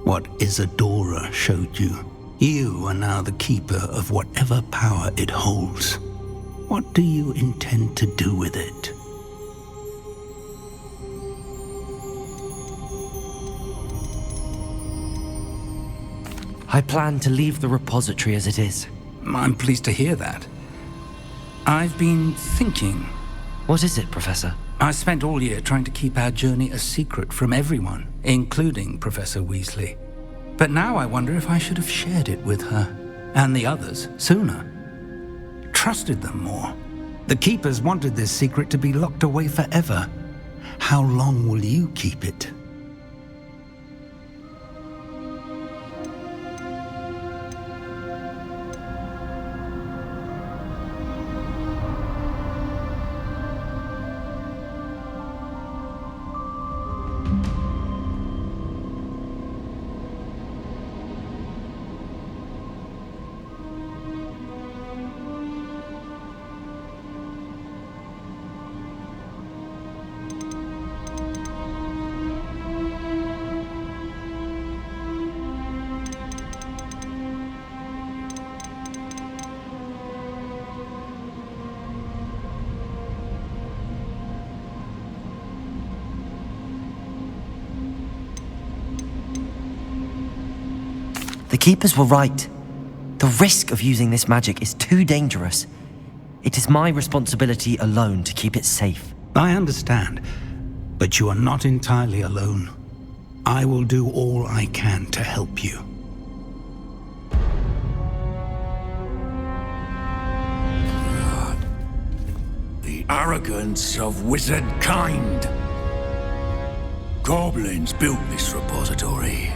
Speaker 14: what Isadora showed you. You are now the Keeper of whatever power it holds. What do you intend to do with it?
Speaker 1: I plan to leave the repository as it is.
Speaker 16: I'm pleased to hear that. I've been thinking.
Speaker 1: What is it, Professor?
Speaker 16: I spent all year trying to keep our journey a secret from everyone, including Professor Weasley. But now I wonder if I should have shared it with her, and the others, sooner. Trusted them more. The Keepers wanted this secret to be locked away forever.
Speaker 14: How long will you keep it?
Speaker 1: The Keepers were right. The risk of using this magic is too dangerous. It is my responsibility alone to keep it safe.
Speaker 14: I understand, but you are not entirely alone. I will do all I can to help you.
Speaker 17: The arrogance of wizard kind. Goblins built this repository.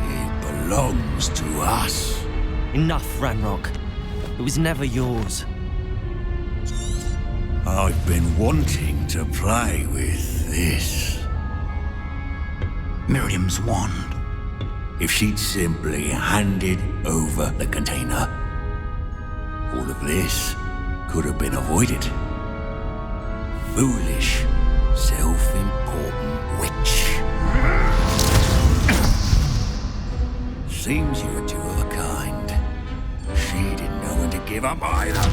Speaker 17: It belongs to us.
Speaker 1: Enough, Ranrock. It was never yours.
Speaker 17: I've been wanting to play with this.
Speaker 14: Miriam's wand.
Speaker 17: If she'd simply handed over the container, all of this could have been avoided. Foolish, self-important witch. Seems you were two of a kind. She didn't know when to give up either.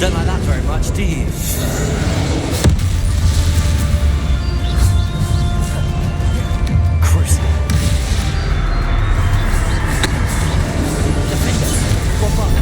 Speaker 15: Don't like that very much, do you? Cruising. Defenders, bombard.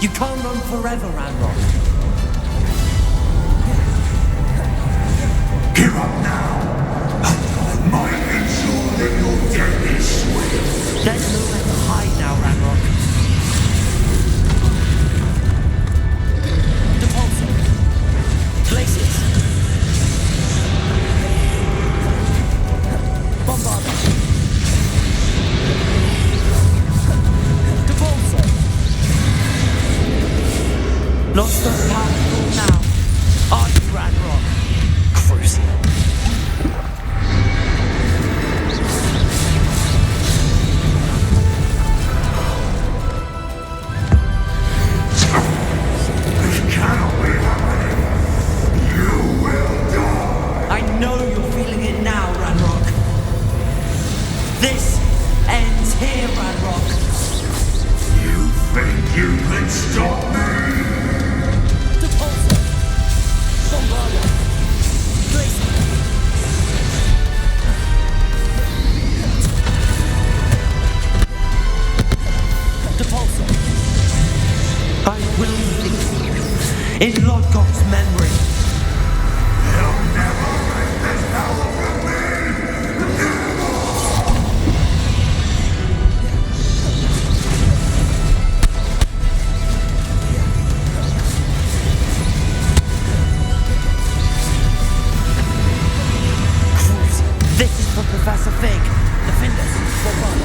Speaker 15: You can't run forever, Ranrock.
Speaker 17: Give up now. I might ensure that your death is swift.
Speaker 15: There's nowhere to hide now, Ranrock. Depulso. Glaciers. Bombarder. Depulso. Not so powerful now. Are you, Ranrock? Cruising.
Speaker 17: This cannot be happening. You will die.
Speaker 15: I know you're feeling it now, Ranrock. This ends here, Ranrock.
Speaker 17: You think you can stop me?
Speaker 15: Depulso. Bombarder. Glacier. Depulso. I will leave in Lodgok's memory.
Speaker 17: You'll never make this power from me.
Speaker 15: This is for Professor Fig. Defenders, bombard.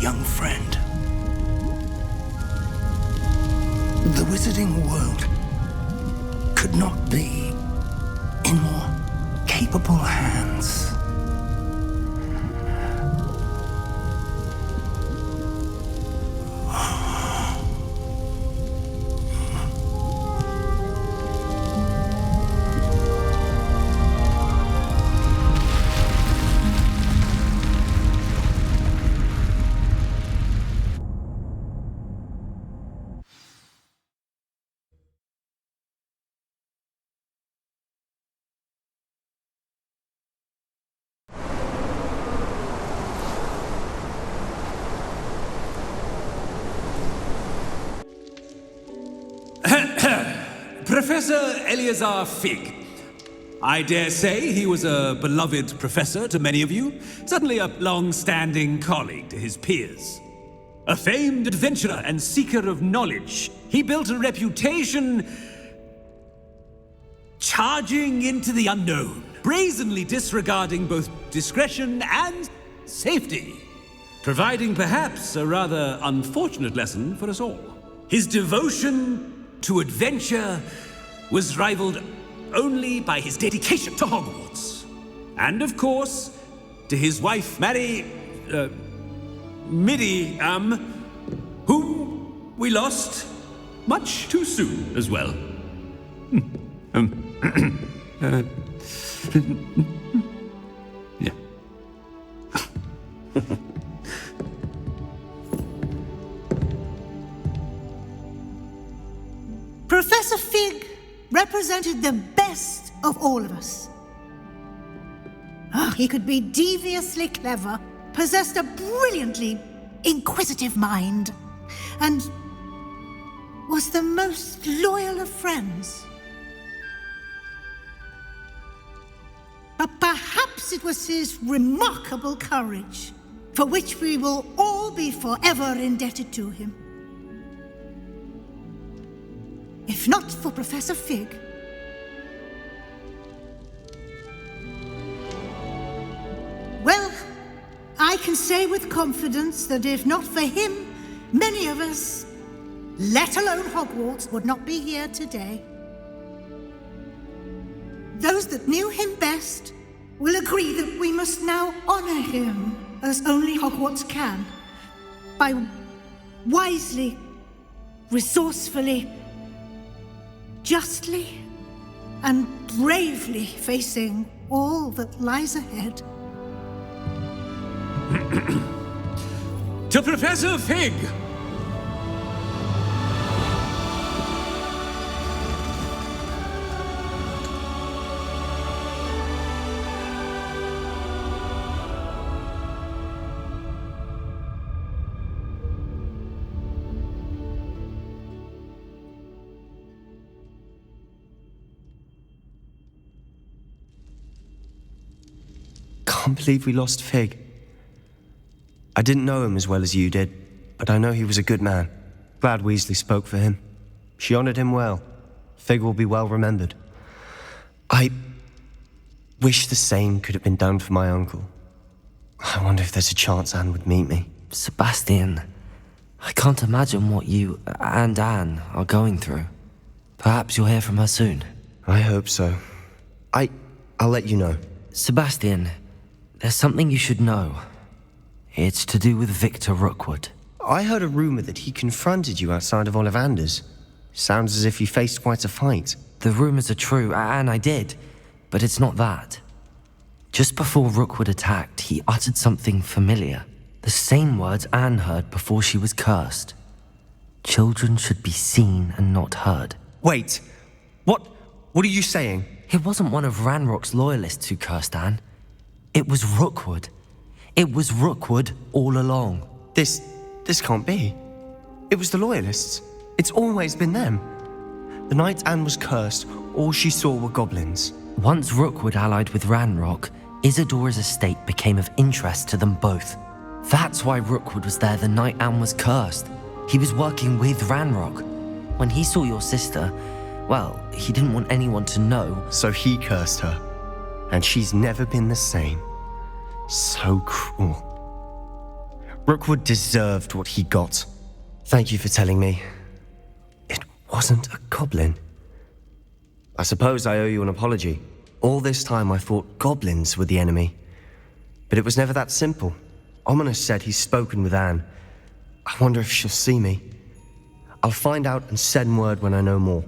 Speaker 14: young friend. The wizarding world could not be in more capable hands.
Speaker 18: Professor Eleazar Fig. I dare say he was a beloved professor to many of you, certainly a long-standing colleague to his peers. A famed adventurer and seeker of knowledge, he built a reputation charging into the unknown, brazenly disregarding both discretion and safety, providing perhaps a rather unfortunate lesson for us all. His devotion to adventure was rivaled only by his dedication to Hogwarts. And of course, to his wife, Midi, whom we lost much too soon as well. Yeah.
Speaker 19: Professor Fig represented the best of all of us. He could be deviously clever, possessed a brilliantly inquisitive mind, and was the most loyal of friends. But perhaps it was his remarkable courage, for which we will all be forever indebted to him. If not for Professor Fig, well, I can say with confidence that if not for him, many of us, let alone Hogwarts, would not be here today. Those that knew him best will agree that we must now honor him as only Hogwarts can, by wisely, resourcefully, justly and bravely facing all that lies ahead.
Speaker 18: To Professor Fig!
Speaker 20: Can't believe we lost Fig. I didn't know him as well as you did, but I know he was a good man. Glad Weasley spoke for him. She honored him well. Fig will be well remembered. I wish the same could have been done for my uncle. I wonder if there's a chance Anne would meet me.
Speaker 1: Sebastian, I can't imagine what you and Anne are going through. Perhaps you'll hear from her soon.
Speaker 20: I hope so. I'll let you know.
Speaker 1: Sebastian, there's something you should know. It's to do with Victor Rookwood.
Speaker 20: I heard a rumor that he confronted you outside of Ollivander's. Sounds as if you faced quite a fight.
Speaker 1: The rumors are true, and I did, but it's not that. Just before Rookwood attacked, he uttered something familiar. The same words Anne heard before she was cursed. Children should be seen and not heard.
Speaker 20: Wait, what are you saying?
Speaker 1: It wasn't one of Ranrock's loyalists who cursed Anne. It was Rookwood. It was Rookwood all along.
Speaker 20: This can't be. It was the loyalists. It's always been them. The night Anne was cursed, all she saw were goblins.
Speaker 1: Once Rookwood allied with Ranrock, Isadora's estate became of interest to them both. That's why Rookwood was there the night Anne was cursed. He was working with Ranrock. When he saw your sister, well, he didn't want anyone to know.
Speaker 20: So he cursed her. And she's never been the same. So cruel. Rookwood deserved what he got. Thank you for telling me. It wasn't a goblin. I suppose I owe you an apology. All this time I thought goblins were the enemy. But it was never that simple. Ominous said he's spoken with Anne. I wonder if she'll see me. I'll find out and send word when I know more.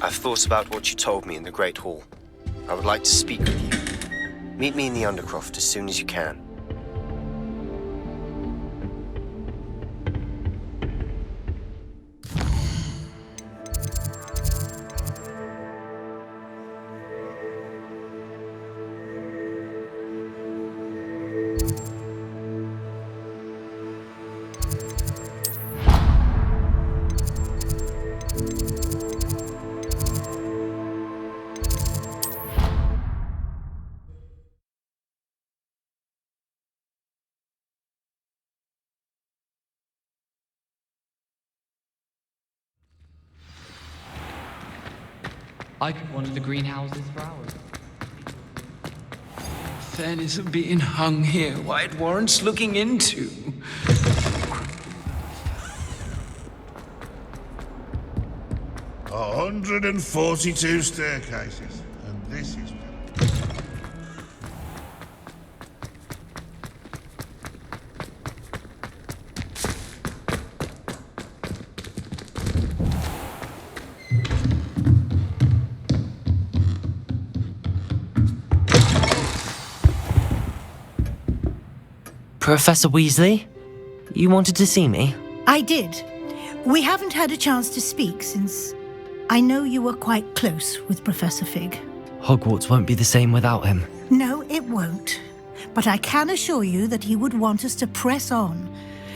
Speaker 20: I've thought about what you told me in the Great Hall. I would like to speak with you. Meet me in the Undercroft as soon as you can.
Speaker 8: I could wander the greenhouses for hours. Fairness of being hung here, why it warrants looking into.
Speaker 6: 142 staircases, and this is...
Speaker 1: Professor Weasley? You wanted to see me?
Speaker 19: I did. We haven't had a chance to speak since I know you were quite close with Professor Fig.
Speaker 1: Hogwarts won't be the same without him.
Speaker 19: No, it won't. But I can assure you that he would want us to press on,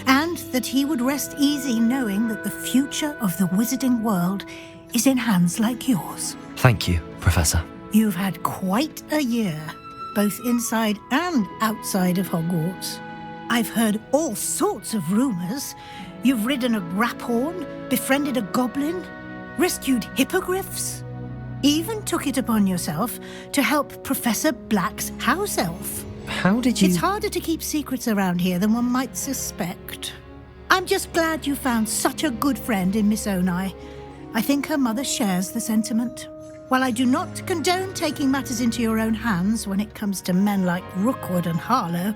Speaker 19: and that he would rest easy knowing that the future of the wizarding world is in hands like yours.
Speaker 1: Thank you, Professor.
Speaker 19: You've had quite a year, both inside and outside of Hogwarts. I've heard all sorts of rumors. You've ridden a graphorn, befriended a goblin, rescued hippogriffs, even took it upon yourself to help Professor Black's house elf.
Speaker 1: How did you...
Speaker 19: It's harder to keep secrets around here than one might suspect. I'm just glad you found such a good friend in Miss Onai. I think her mother shares the sentiment. While I do not condone taking matters into your own hands when it comes to men like Rookwood and Harlow,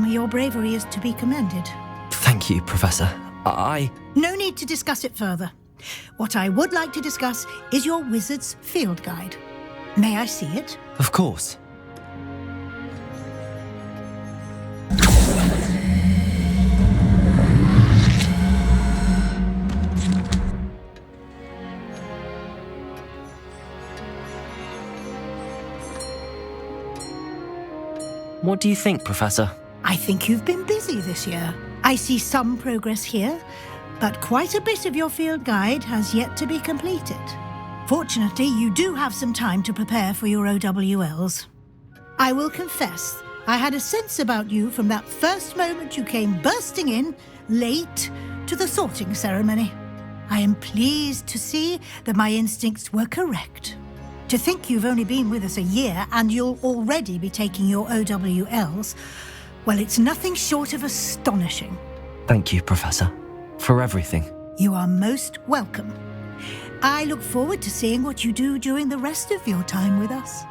Speaker 19: your bravery is to be commended.
Speaker 1: Thank you, Professor.
Speaker 19: No need to discuss it further. What I would like to discuss is your wizard's field guide. May I see it?
Speaker 1: Of course. What do you think, Professor?
Speaker 19: I think you've been busy this year. I see some progress here, but quite a bit of your field guide has yet to be completed. Fortunately, you do have some time to prepare for your OWLs. I will confess, I had a sense about you from that first moment you came bursting in, late, to the sorting ceremony. I am pleased to see that my instincts were correct. To think you've only been with us a year and you'll already be taking your OWLs, well, it's nothing short of astonishing.
Speaker 1: Thank you, Professor, for everything.
Speaker 19: You are most welcome. I look forward to seeing what you do during the rest of your time with us.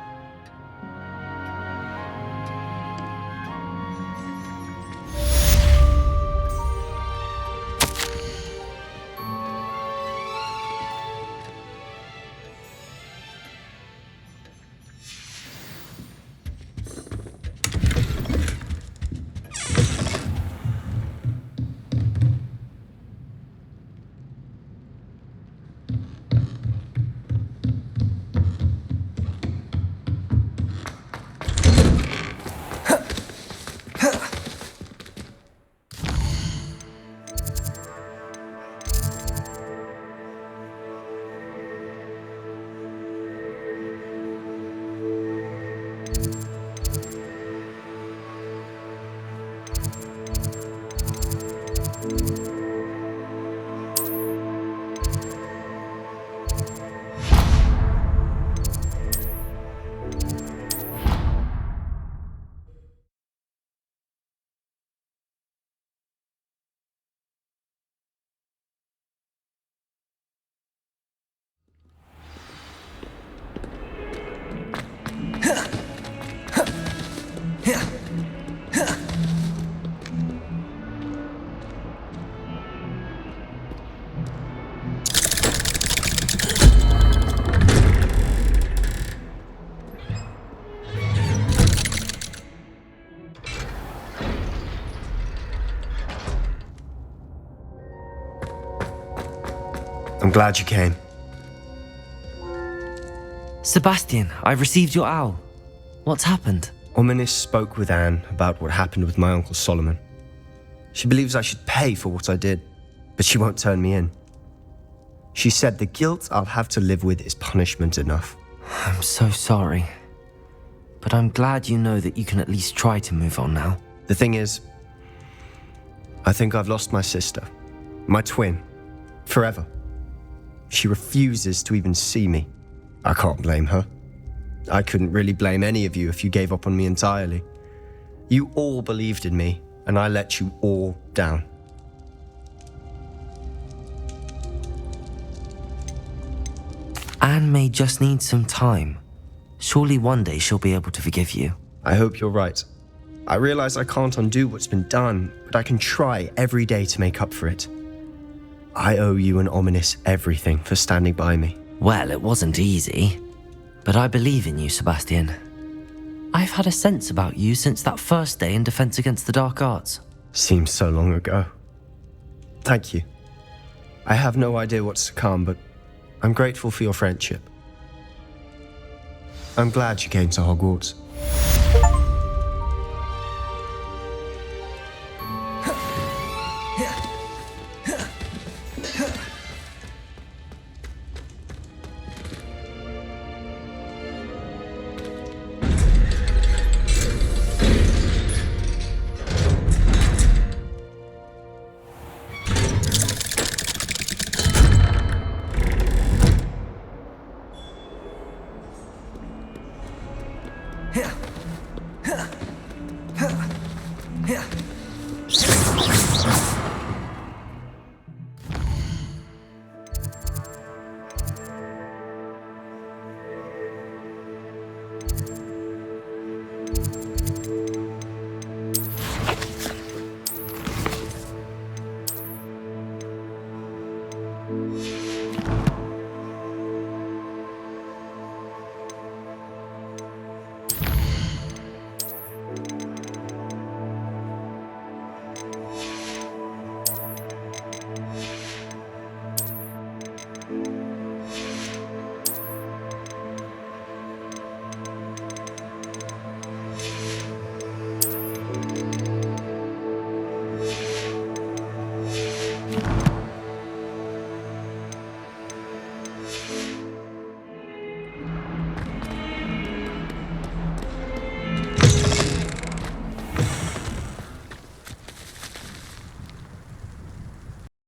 Speaker 20: I'm glad you came.
Speaker 1: Sebastian, I've received your owl. What's happened?
Speaker 20: Ominis spoke with Anne about what happened with my Uncle Solomon. She believes I should pay for what I did, but she won't turn me in. She said the guilt I'll have to live with is punishment enough.
Speaker 1: I'm so sorry. But I'm glad you know that you can at least try to move on now.
Speaker 20: The thing is, I think I've lost my sister, my twin, forever. She refuses to even see me. I can't blame her. I couldn't really blame any of you if you gave up on me entirely. You all believed in me, and I let you all down.
Speaker 1: Anne may just need some time. Surely one day she'll be able to forgive you.
Speaker 20: I hope you're right. I realize I can't undo what's been done, but I can try every day to make up for it. I owe you and Ominis everything for standing by me.
Speaker 1: Well, it wasn't easy. But I believe in you, Sebastian. I've had a sense about you since that first day in Defense Against the Dark Arts.
Speaker 20: Seems so long ago. Thank you. I have no idea what's to come, but I'm grateful for your friendship. I'm glad you came to Hogwarts.
Speaker 2: Yeah.